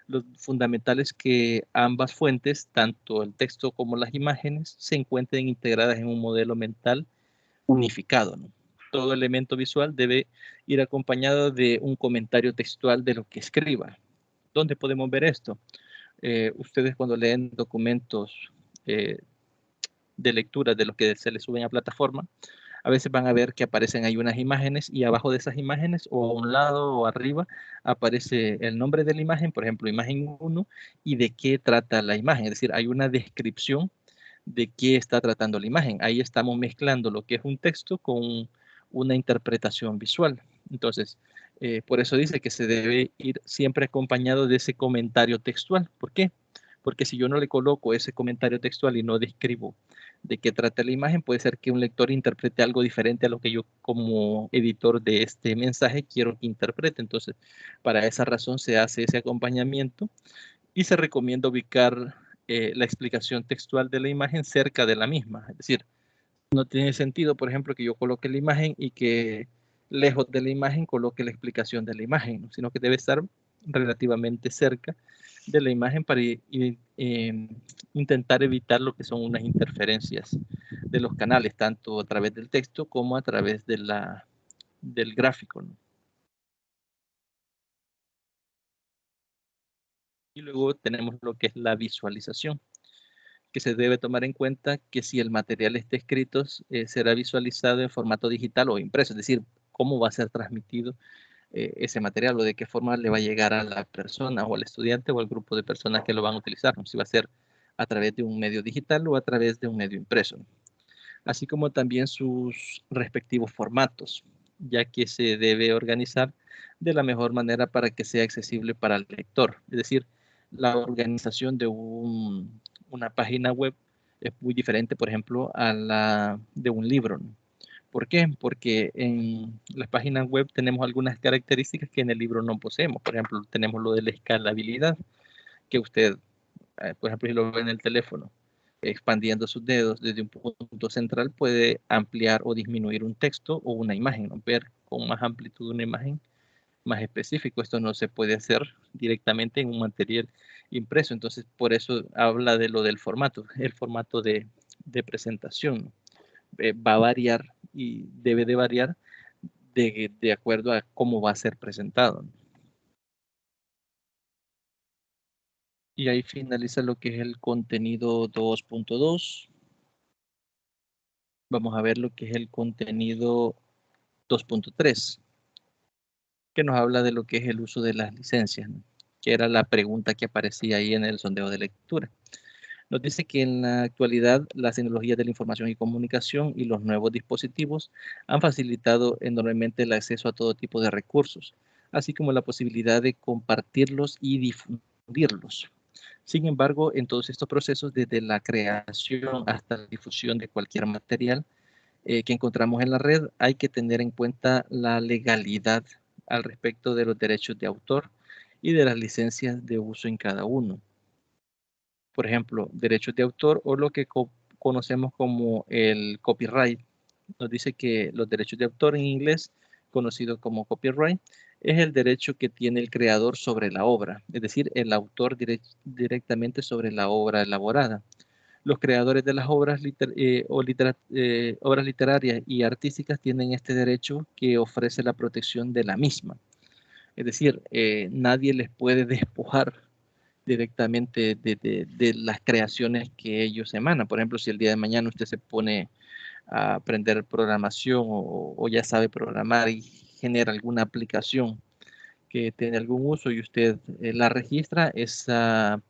Speaker 1: Lo fundamental es que ambas fuentes, tanto el texto como las imágenes, se encuentren integradas en un modelo mental unificado, ¿no? Todo elemento visual debe ir acompañado de un comentario textual de lo que escriba. ¿Dónde podemos ver esto? Ustedes cuando leen documentos de lectura de los que se les suben a plataforma, a veces van a ver que aparecen ahí unas imágenes y abajo de esas imágenes o a un lado o arriba aparece el nombre de la imagen, por ejemplo, imagen 1 y de qué trata la imagen. Es decir, hay una descripción de qué está tratando la imagen. Ahí estamos mezclando lo que es un texto con una interpretación visual. Entonces, por eso dice que se debe ir siempre acompañado de ese comentario textual. ¿Por qué? Porque si yo no le coloco ese comentario textual y no describo de qué trata la imagen, puede ser que un lector interprete algo diferente a lo que yo como editor de este mensaje quiero que interprete. Entonces, para esa razón se hace ese acompañamiento y se recomienda ubicar la explicación textual de la imagen cerca de la misma. Es decir, no tiene sentido, por ejemplo, que yo coloque la imagen y que lejos de la imagen coloque la explicación de la imagen, ¿no? Sino que debe estar relativamente cerca de la imagen para intentar evitar lo que son unas interferencias de los canales, tanto a través del texto como a través de del gráfico, ¿no? Y luego tenemos lo que es la visualización, que se debe tomar en cuenta que si el material está escrito, será visualizado en formato digital o impreso, es decir, cómo va a ser transmitido ese material o de qué forma le va a llegar a la persona o al estudiante o al grupo de personas que lo van a utilizar, ¿no? Si va a ser a través de un medio digital o a través de un medio impreso, ¿no? Así como también sus respectivos formatos, ya que se debe organizar de la mejor manera para que sea accesible para el lector. Es decir, la organización de una página web Es muy diferente, por ejemplo, a la de un libro, ¿no? ¿Por qué? Porque en las páginas web tenemos algunas características que en el libro no poseemos. Por ejemplo, tenemos lo de la escalabilidad, que usted, por ejemplo, si lo ve en el teléfono, expandiendo sus dedos desde un punto central, puede ampliar o disminuir un texto o una imagen, ¿no? Ver con más amplitud una imagen más específico. Esto no se puede hacer directamente en un material impreso. Entonces, por eso habla de lo del formato, el formato de presentación, ¿no? Va a variar y debe de variar de acuerdo a cómo va a ser presentado, ¿no? Y ahí finaliza lo que es el contenido 2.2. Vamos a ver lo que es el contenido 2.3, que nos habla de lo que es el uso de las licencias, ¿no? Que era la pregunta que aparecía ahí en el sondeo de lectura. Nos dice que en la actualidad las tecnologías de la información y comunicación y los nuevos dispositivos han facilitado enormemente el acceso a todo tipo de recursos, así como la posibilidad de compartirlos y difundirlos. Sin embargo, en todos estos procesos, desde la creación hasta la difusión de cualquier material que encontramos en la red, hay que tener en cuenta la legalidad al respecto de los derechos de autor y de las licencias de uso en cada uno. Por ejemplo, derechos de autor o lo que conocemos como el copyright. Nos dice que los derechos de autor en inglés, conocido como copyright, es el derecho que tiene el creador sobre la obra, es decir, el autor directamente sobre la obra elaborada. Los creadores de las obras, obras literarias y artísticas tienen este derecho que ofrece la protección de la misma. Es decir, nadie les puede despojar directamente de las creaciones que ellos emanan. Por ejemplo, si el día de mañana usted se pone a aprender programación o ya sabe programar y genera alguna aplicación que tiene algún uso y usted la registra, esa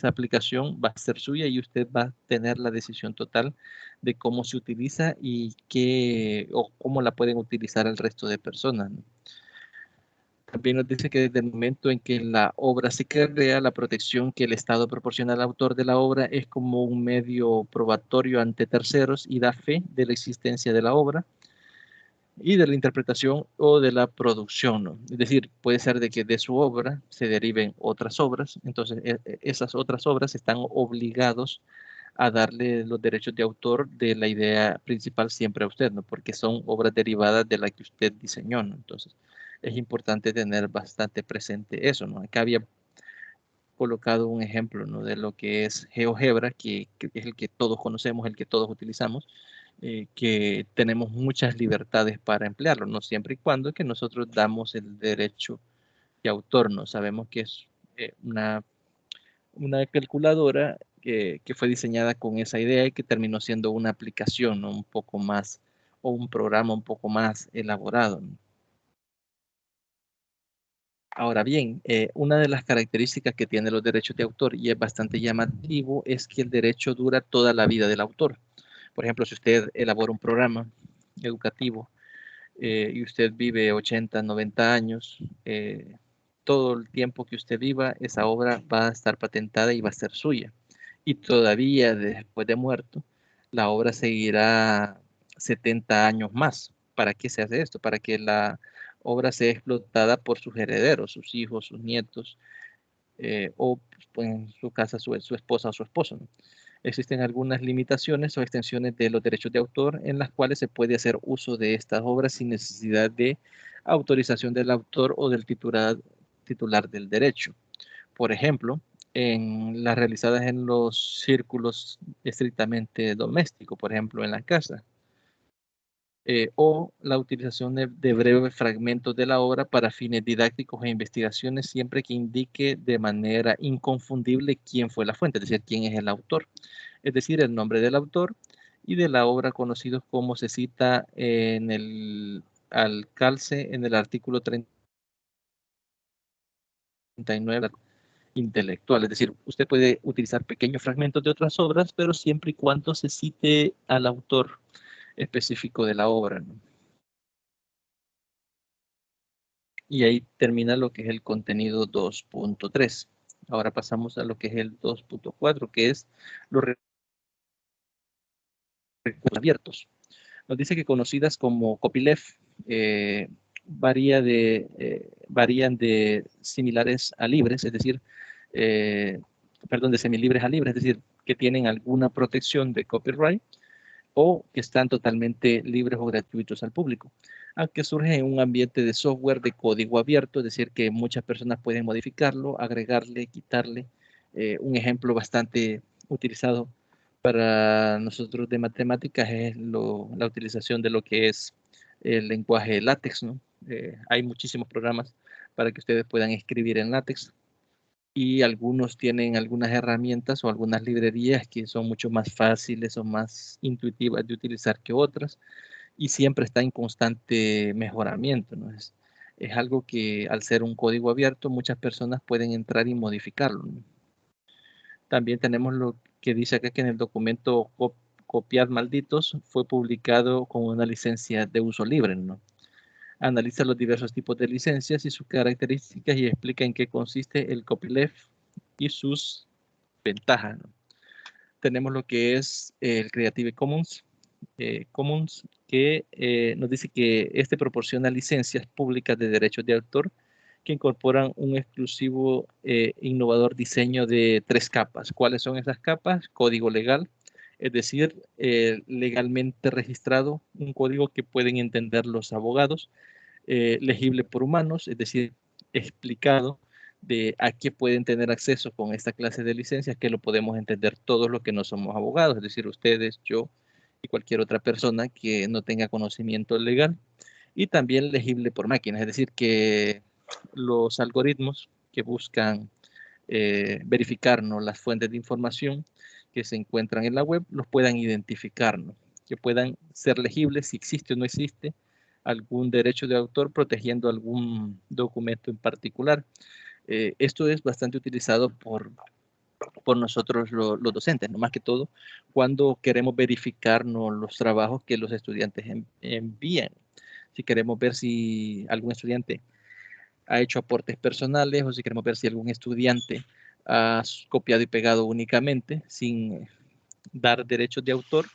Speaker 1: aplicación va a ser suya y usted va a tener la decisión total de cómo se utiliza y qué o cómo la pueden utilizar el resto de personas, ¿no? También nos dice que desde el momento en que la obra se crea, la protección que el Estado proporciona al autor de la obra es como un medio probatorio ante terceros y da fe de la existencia de la obra y de la interpretación o de la producción, ¿no? Es decir, puede ser de que de su obra se deriven otras obras, entonces esas otras obras están obligados a darle los derechos de autor de la idea principal siempre a usted, ¿no? Porque son obras derivadas de la que usted diseñó, ¿no? Entonces, es importante tener bastante presente eso, ¿no? Acá había colocado un ejemplo, ¿no? De lo que es GeoGebra, que es el que todos conocemos, el que todos utilizamos, que tenemos muchas libertades para emplearlo, ¿no? Siempre y cuando que nosotros damos el derecho de autor, ¿no? Sabemos que es una calculadora que fue diseñada con esa idea y que terminó siendo una aplicación, ¿no? Un poco más, o un programa un poco más elaborado, ¿no? Ahora bien, una de las características que tienen los derechos de autor y es bastante llamativo es que el derecho dura toda la vida del autor. Por ejemplo, si usted elabora un programa educativo y usted vive 80, 90 años, todo el tiempo que usted viva, esa obra va a estar patentada y va a ser suya. Y todavía después de muerto, la obra seguirá 70 años más. ¿Para qué se hace esto? Para que la obra sea explotada por sus herederos, sus hijos, sus nietos, o pues, en su casa su esposa o su esposo, ¿no? Existen algunas limitaciones o extensiones de los derechos de autor en las cuales se puede hacer uso de estas obras sin necesidad de autorización del autor o del titular del derecho. Por ejemplo, en las realizadas en los círculos estrictamente domésticos, por ejemplo, en la casa, o la utilización de breves fragmentos de la obra para fines didácticos e investigaciones, siempre que indique de manera inconfundible quién fue la fuente, es decir, quién es el autor, es decir, el nombre del autor y de la obra conocidos como se cita en el al calce en el artículo 39 intelectual, es decir, usted puede utilizar pequeños fragmentos de otras obras, pero siempre y cuando se cite al autor específico de la obra, ¿no? Y ahí termina lo que es el contenido 2.3. Ahora pasamos a lo que es el 2.4, que es lo recursos abiertos. Nos dice que conocidas como copyleft varían de similares a libres, es decir, de semilibres a libres, es decir, que tienen alguna protección de copyright o que están totalmente libres o gratuitos al público, aunque surge en un ambiente de software de código abierto, es decir, que muchas personas pueden modificarlo, agregarle, quitarle. Un ejemplo bastante utilizado para nosotros de matemáticas es la utilización de lo que es el lenguaje LaTeX, ¿no? Hay muchísimos programas para que ustedes puedan escribir en LaTeX y algunos tienen algunas herramientas o algunas librerías que son mucho más fáciles o más intuitivas de utilizar que otras y siempre está en constante mejoramiento, ¿no? Es algo que al ser un código abierto muchas personas pueden entrar y modificarlo, ¿no? También tenemos lo que dice acá que en el documento Copiar Malditos fue publicado con una licencia de uso libre, ¿no? Analiza los diversos tipos de licencias y sus características y explica en qué consiste el copyleft y sus ventajas, ¿no? Tenemos lo que es el Creative Commons, que nos dice que este proporciona licencias públicas de derechos de autor que incorporan un exclusivo innovador diseño de 3 capas. ¿Cuáles son esas capas? Código legal, es decir, legalmente registrado, un código que pueden entender los abogados, legible por humanos, es decir, explicado de a qué pueden tener acceso con esta clase de licencias, que lo podemos entender todos los que no somos abogados, es decir, ustedes, yo y cualquier otra persona que no tenga conocimiento legal, y también legible por máquinas, es decir, que los algoritmos que buscan verificarnos las fuentes de información que se encuentran en la web, los puedan identificarnos, que puedan ser legibles si existe o no existe algún derecho de autor protegiendo algún documento en particular. Esto es bastante utilizado por nosotros los docentes, no más que todo cuando queremos verificarnos los trabajos que los estudiantes envían. Si queremos ver si algún estudiante ha hecho aportes personales o si queremos ver si algún estudiante ha copiado y pegado únicamente sin dar derechos de autor,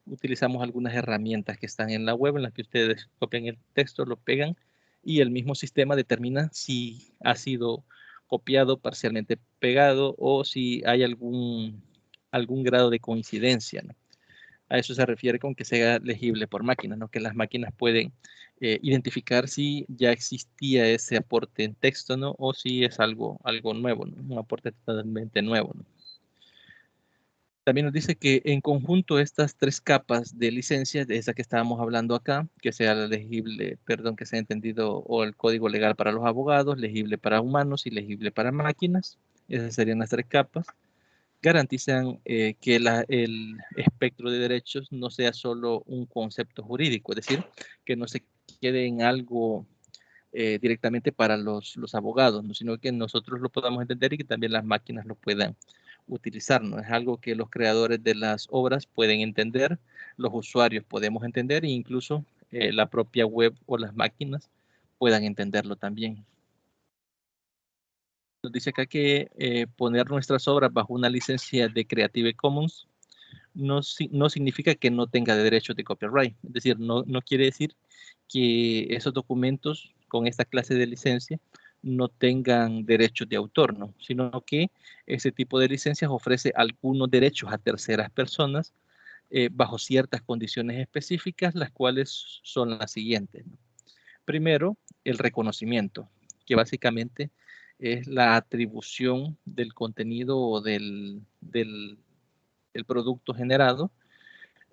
Speaker 1: utilizamos algunas herramientas que están en la web en las que ustedes copian el texto, lo pegan y el mismo sistema determina si ha sido copiado, parcialmente pegado o si hay algún grado de coincidencia, ¿no? A eso se refiere con que sea legible por máquina, ¿no? Que las máquinas pueden identificar si ya existía ese aporte en texto, ¿no? O si es algo nuevo, ¿no? Un aporte totalmente nuevo, ¿no? También nos dice que en conjunto estas 3 capas de licencia, de esa que estábamos hablando acá, que sea legible, que sea entendido, o el código legal para los abogados, legible para humanos y legible para máquinas, esas serían las 3 capas, garantizan que el espectro de derechos no sea solo un concepto jurídico, es decir, que no se quede en algo directamente para los abogados, ¿no? Sino que nosotros lo podamos entender y que también las máquinas lo puedan utilizar, ¿no? Es algo que los creadores de las obras pueden entender, los usuarios podemos entender e incluso la propia web o las máquinas puedan entenderlo también. Nos dice acá que poner nuestras obras bajo una licencia de Creative Commons no significa que no tenga derechos de copyright. Es decir, no quiere decir que esos documentos con esta clase de licencia no tengan derechos de autor, ¿no? Sino que ese tipo de licencias ofrece algunos derechos a terceras personas bajo ciertas condiciones específicas, las cuales son las siguientes, ¿no? Primero, el reconocimiento, que básicamente es la atribución del contenido o del producto generado,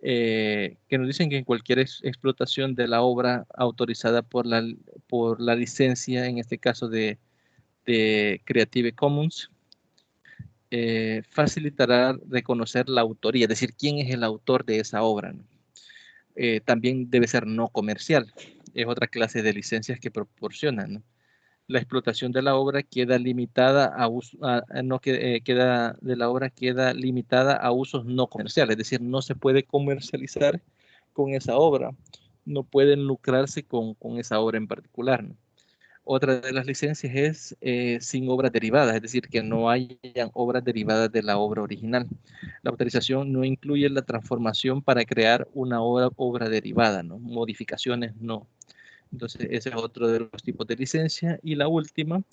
Speaker 1: que nos dicen que en cualquier explotación de la obra autorizada por la licencia, en este caso de Creative Commons, facilitará reconocer la autoría, es decir, quién es el autor de esa obra, ¿no? También debe ser no comercial, es otra clase de licencias que proporcionan, ¿no? La explotación de la obra queda limitada a queda limitada a usos no comerciales, es decir, no se puede comercializar con esa obra, no pueden lucrarse con esa obra en particular, ¿no? Otra de las licencias es sin obras derivadas, es decir, que no hayan obras derivadas de la obra original. La autorización no incluye la transformación para crear una obra derivada, ¿no? Modificaciones no. Entonces, ese es otro de los tipos de licencia. Y la última,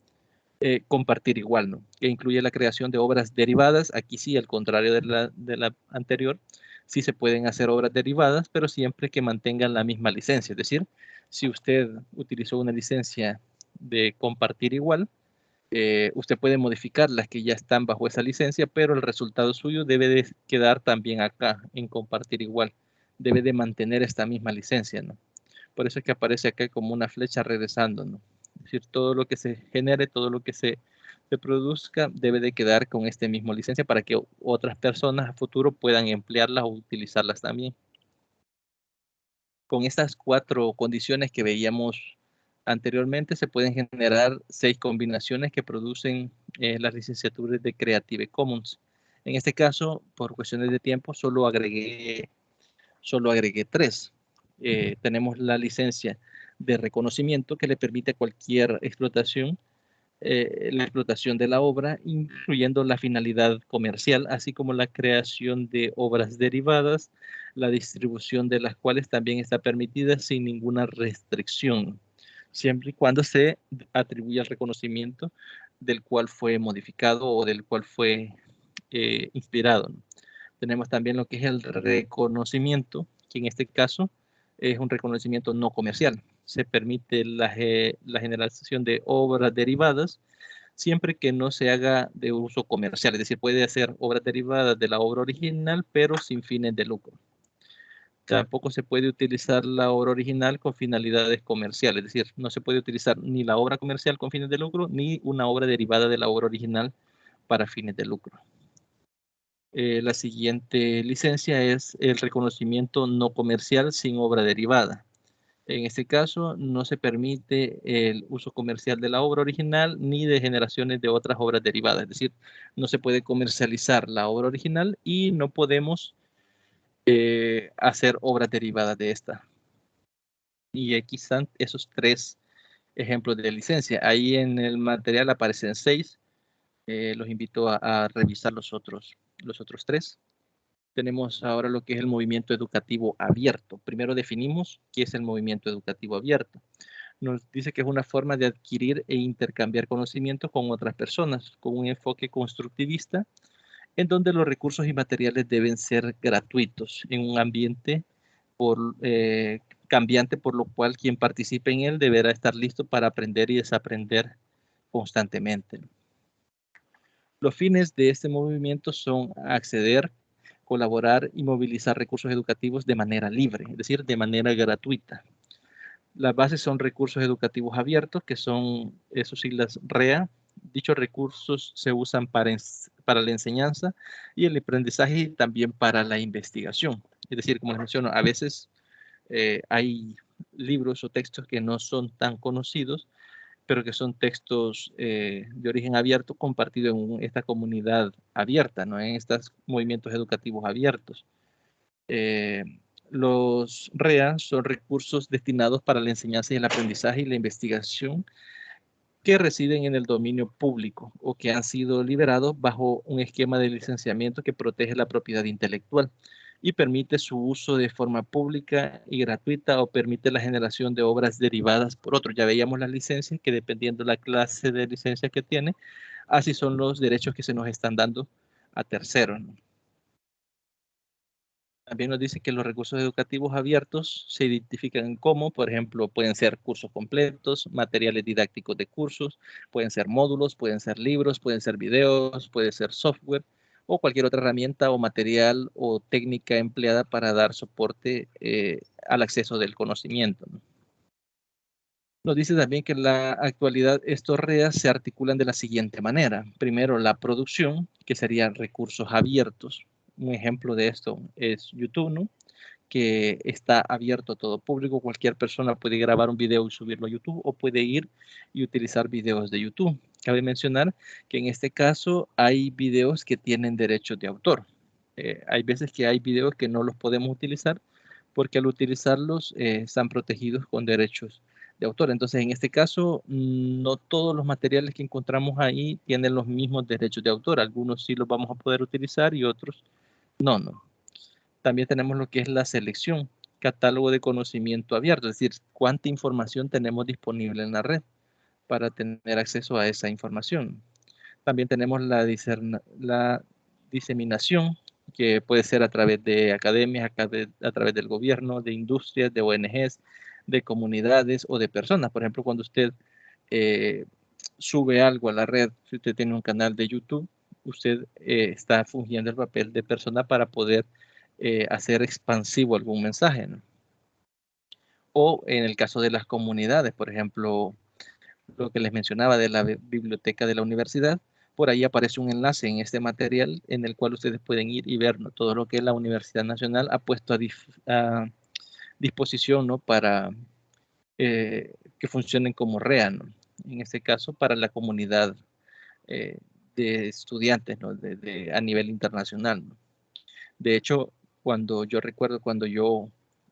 Speaker 1: compartir igual, ¿no? Que incluye la creación de obras derivadas. Aquí sí, al contrario de la anterior, sí se pueden hacer obras derivadas, pero siempre que mantengan la misma licencia. Es decir, si usted utilizó una licencia de compartir igual, usted puede modificar las que ya están bajo esa licencia, pero el resultado suyo debe de quedar también acá en compartir igual. Debe de mantener esta misma licencia, ¿no? Por eso es que aparece acá como una flecha regresando, ¿no? Es decir, todo lo que se genere, todo lo que se produzca, debe de quedar con este mismo licencia para que otras personas a futuro puedan emplearlas o utilizarlas también. Con estas 4 condiciones que veíamos anteriormente, se pueden generar 6 combinaciones que producen las licenciaturas de Creative Commons. En este caso, por cuestiones de tiempo, solo agregué 3. Tenemos la licencia de reconocimiento que le permite cualquier explotación, la explotación de la obra, incluyendo la finalidad comercial, así como la creación de obras derivadas, la distribución de las cuales también está permitida sin ninguna restricción, siempre y cuando se atribuya el reconocimiento del cual fue modificado o del cual fue inspirado, ¿no? Tenemos también lo que es el reconocimiento, que en este caso es un reconocimiento no comercial. Se permite la generación de obras derivadas siempre que no se haga de uso comercial. Es decir, puede hacer obras derivadas de la obra original, pero sin fines de lucro. Tampoco se puede utilizar la obra original con finalidades comerciales. Es decir, no se puede utilizar ni la obra comercial con fines de lucro, ni una obra derivada de la obra original para fines de lucro. La siguiente licencia es el reconocimiento no comercial sin obra derivada. En este caso, no se permite el uso comercial de la obra original ni de generaciones de otras obras derivadas. Es decir, no se puede comercializar la obra original y no podemos hacer obras derivadas de esta. Y aquí están esos 3 ejemplos de licencia. Ahí en el material aparecen 6. Los invito a revisar los otros 3. Tenemos ahora lo que es el movimiento educativo abierto. Primero definimos qué es el movimiento educativo abierto. Nos dice que es una forma de adquirir e intercambiar conocimiento con otras personas, con un enfoque constructivista, en donde los recursos y materiales deben ser gratuitos, en un ambiente cambiante, por lo cual quien participe en él deberá estar listo para aprender y desaprender constantemente. Los fines de este movimiento son acceder, colaborar y movilizar recursos educativos de manera libre, es decir, de manera gratuita. Las bases son recursos educativos abiertos, que son sus siglas REA. Dichos recursos se usan para la enseñanza y el aprendizaje y también para la investigación. Es decir, como les menciono, a veces hay libros o textos que no son tan conocidos, pero que son textos de origen abierto compartido en esta comunidad abierta, ¿no? En estos movimientos educativos abiertos. Los REA son recursos destinados para la enseñanza y el aprendizaje y la investigación que residen en el dominio público o que han sido liberados bajo un esquema de licenciamiento que protege la propiedad intelectual y permite su uso de forma pública y gratuita o permite la generación de obras derivadas por otros. Ya veíamos las licencias que dependiendo de la clase de licencia que tiene, así son los derechos que se nos están dando a terceros, ¿no? También nos dice que los recursos educativos abiertos se identifican como, por ejemplo, pueden ser cursos completos, materiales didácticos de cursos, pueden ser módulos, pueden ser libros, pueden ser videos, puede ser software o cualquier otra herramienta o material o técnica empleada para dar soporte al acceso del conocimiento, ¿no? Nos dice también que en la actualidad estos REA se articulan de la siguiente manera. Primero, la producción, que serían recursos abiertos. Un ejemplo de esto es YouTube, ¿no? Que está abierto a todo público. Cualquier persona puede grabar un video y subirlo a YouTube o puede ir y utilizar videos de YouTube. Cabe mencionar que en este caso hay videos que tienen derechos de autor. Hay veces que hay videos que no los podemos utilizar porque al utilizarlos están protegidos con derechos autor. Entonces, en este caso, no todos los materiales que encontramos ahí tienen los mismos derechos de autor. Algunos sí los vamos a poder utilizar y otros no. También tenemos lo que es la selección, catálogo de conocimiento abierto, es decir, cuánta información tenemos disponible en la red para tener acceso a esa información. También tenemos la diseminación, que puede ser a través de academias, a través del gobierno, de industrias, de ONGs, de comunidades o de personas. Por ejemplo, cuando usted sube algo a la red, si usted tiene un canal de YouTube, usted está fungiendo el papel de persona para poder hacer expansivo algún mensaje, ¿no? O en el caso de las comunidades, por ejemplo, lo que les mencionaba de la biblioteca de la universidad, por ahí aparece un enlace en este material en el cual ustedes pueden ir y ver, ¿no?, todo lo que la Universidad Nacional ha puesto a disposición, ¿no?, para que funcionen como REA, ¿no?, en este caso para la comunidad de estudiantes, ¿no?, a nivel internacional, ¿no? De hecho, cuando yo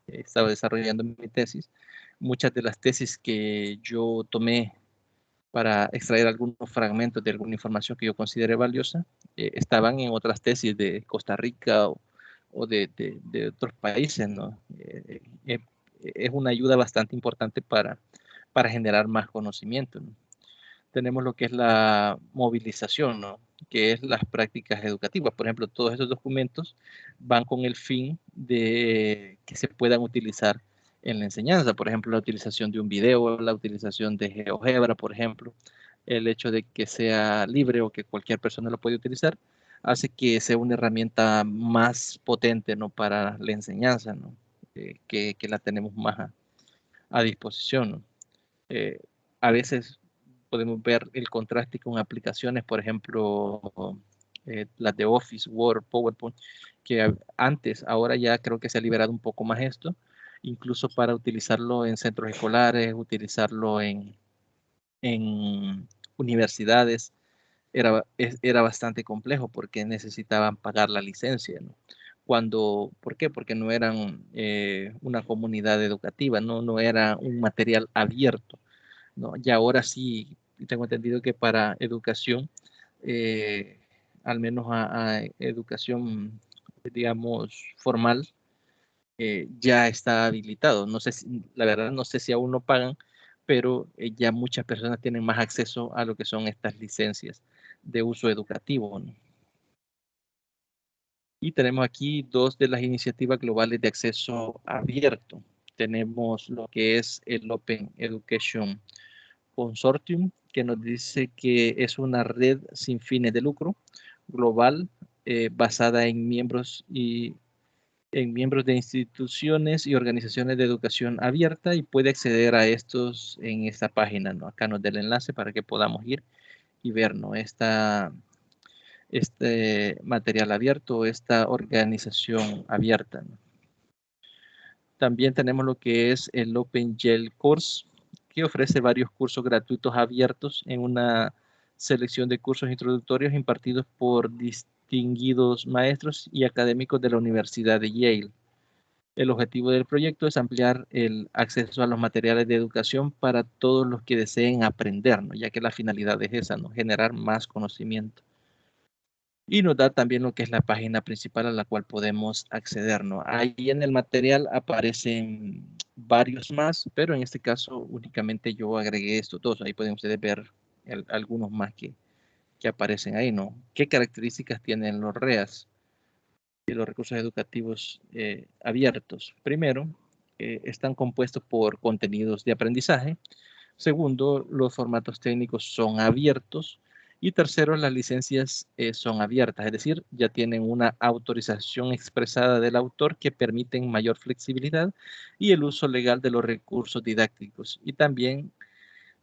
Speaker 1: estaba desarrollando mi tesis, muchas de las tesis que yo tomé para extraer algunos fragmentos de alguna información que yo considere valiosa, estaban en otras tesis de Costa Rica o de otros países, ¿no? Es una ayuda bastante importante para generar más conocimiento, ¿no? Tenemos lo que es la movilización, ¿no?, que es las prácticas educativas. Por ejemplo, todos esos documentos van con el fin de que se puedan utilizar en la enseñanza. Por ejemplo, la utilización de un video, la utilización de GeoGebra, por ejemplo, el hecho de que sea libre o que cualquier persona lo puede utilizar, hace que sea una herramienta más potente, ¿no?, para la enseñanza, ¿no?, que la tenemos más a disposición, ¿no? A veces podemos ver el contraste con aplicaciones, por ejemplo, las de Office, Word, PowerPoint, que antes, ahora ya creo que se ha liberado un poco más esto, incluso para utilizarlo en centros escolares, utilizarlo en universidades, era bastante complejo porque necesitaban pagar la licencia, ¿no? ¿Por qué? Porque no eran una comunidad educativa, no era un material abierto, ¿no? Y ahora sí, tengo entendido que para educación, al menos a educación, digamos, formal, ya está habilitado. No sé la verdad, no sé si aún no pagan, pero ya muchas personas tienen más acceso a lo que son estas licencias de uso educativo, ¿no? Y tenemos aquí dos de las iniciativas globales de acceso abierto. Tenemos lo que es el Open Education Consortium, que nos dice que es una red sin fines de lucro global basada en miembros de instituciones y organizaciones de educación abierta, y puede acceder a estos en esta página, ¿no? Acá nos da el enlace para que podamos ir y ver, ¿no?, este material abierto, esta organización abierta, ¿no? También tenemos lo que es el OpenGL Course, que ofrece varios cursos gratuitos abiertos en una selección de cursos introductorios impartidos por distinguidos maestros y académicos de la Universidad de Yale. El objetivo del proyecto es ampliar el acceso a los materiales de educación para todos los que deseen aprender, ¿no?, ya que la finalidad es esa, ¿no?, generar más conocimiento. Y nos da también lo que es la página principal a la cual podemos acceder, ¿no? Ahí en el material aparecen varios más, pero en este caso únicamente yo agregué estos dos. Ahí pueden ustedes ver algunos más que aparecen ahí, ¿no? ¿Qué características tienen los REAs y los recursos educativos abiertos? Primero, están compuestos por contenidos de aprendizaje. Segundo, los formatos técnicos son abiertos. Y tercero, las licencias son abiertas, es decir, ya tienen una autorización expresada del autor que permiten mayor flexibilidad y el uso legal de los recursos didácticos. Y también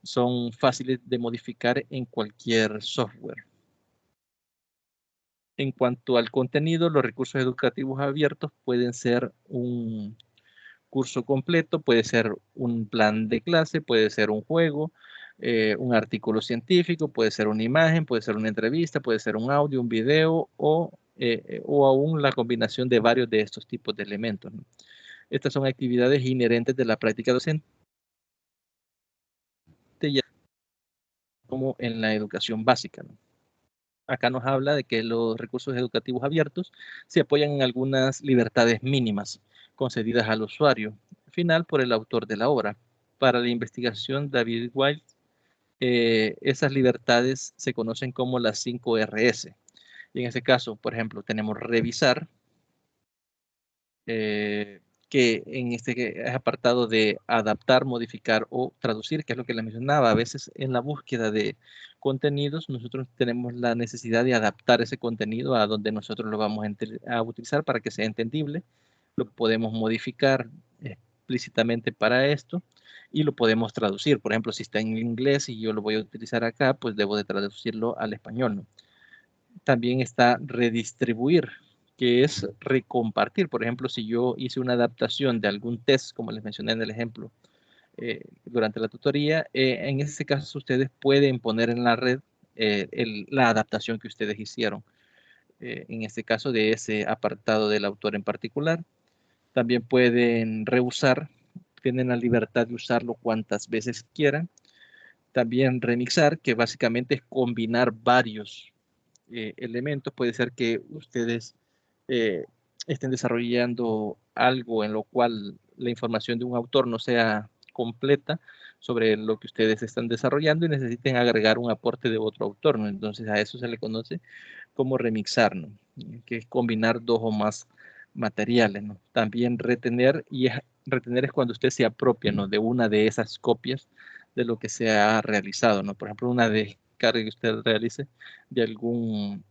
Speaker 1: son fáciles de modificar en cualquier software. En cuanto al contenido, los recursos educativos abiertos pueden ser un curso completo, puede ser un plan de clase, puede ser un juego, un artículo científico, puede ser una imagen, puede ser una entrevista, puede ser un audio, un video o aún la combinación de varios de estos tipos de elementos, ¿no? Estas son actividades inherentes de la práctica docente como en la educación básica, ¿no? Acá nos habla de que los recursos educativos abiertos se apoyan en algunas libertades mínimas concedidas al usuario final por el autor de la obra. Para la investigación David Wild, esas libertades se conocen como las 5 RS. Y en este caso, por ejemplo, tenemos revisar, que en este es apartado de adaptar, modificar o traducir, que es lo que les mencionaba. A veces en la búsqueda de contenidos nosotros tenemos la necesidad de adaptar ese contenido a donde nosotros lo vamos a utilizar para que sea entendible. Lo podemos modificar explícitamente para esto y lo podemos traducir. Por ejemplo, si está en inglés y yo lo voy a utilizar acá, pues debo de traducirlo al español, ¿no? También está redistribuir, que es recompartir. Por ejemplo, si yo hice una adaptación de algún test, como les mencioné en el ejemplo durante la tutoría, en ese caso ustedes pueden poner en la red la adaptación que ustedes hicieron. En este caso de ese apartado del autor en particular. También pueden reusar, tienen la libertad de usarlo cuantas veces quieran. También remixar, que básicamente es combinar varios elementos. Puede ser que ustedes estén desarrollando algo en lo cual la información de un autor no sea completa sobre lo que ustedes están desarrollando y necesiten agregar un aporte de otro autor, ¿no? Entonces a eso se le conoce como remixar, ¿no? Que es combinar dos o más materiales, ¿no? También retener, y retener es cuando usted se apropia, ¿no?, de una de esas copias de lo que se ha realizado, ¿no? Por ejemplo, una descarga que usted realice de algún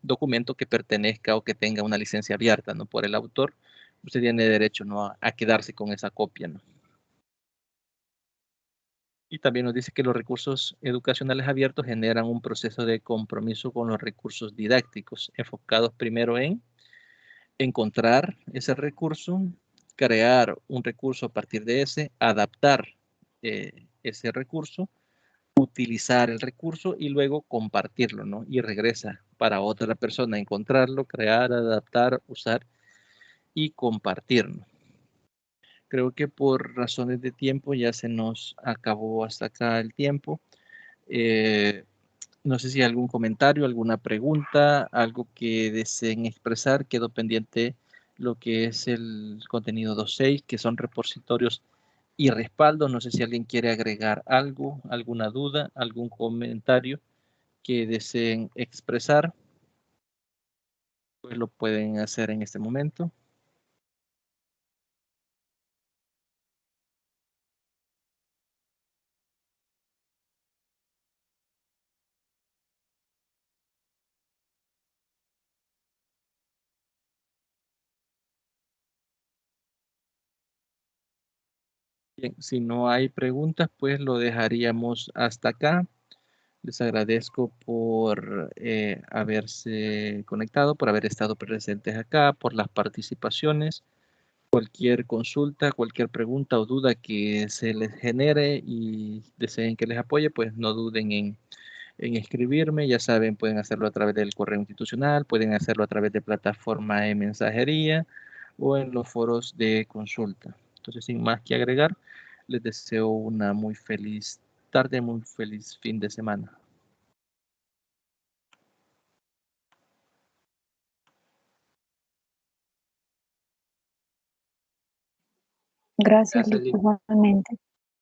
Speaker 1: documento que pertenezca o que tenga una licencia abierta, ¿no?, por el autor, usted tiene derecho, ¿no?, a quedarse con esa copia, ¿no? Y también nos dice que los recursos educacionales abiertos generan un proceso de compromiso con los recursos didácticos, enfocados primero en encontrar ese recurso, crear un recurso a partir de ese, adaptar ese recurso, utilizar el recurso y luego compartirlo, ¿no? Y regresa para otra persona encontrarlo, crear, adaptar, usar y compartirlo. Creo que por razones de tiempo ya se nos acabó hasta acá el tiempo. No sé si hay algún comentario, alguna pregunta, algo que deseen expresar. Quedó pendiente lo que es el contenido 2.6, que son repositorios y respaldos. No sé si alguien quiere agregar algo, alguna duda, algún comentario que deseen expresar. Pues lo pueden hacer en este momento. Bien, si no hay preguntas, pues lo dejaríamos hasta acá. Les agradezco por haberse conectado, por haber estado presentes acá, por las participaciones. Cualquier consulta, cualquier pregunta o duda que se les genere y deseen que les apoye, pues no duden en escribirme. Ya saben, pueden hacerlo a través del correo institucional, pueden hacerlo a través de plataforma de mensajería o en los foros de consulta. Entonces, sin más que agregar, les deseo una muy feliz tarde, muy feliz fin de semana.
Speaker 2: Gracias, igualmente.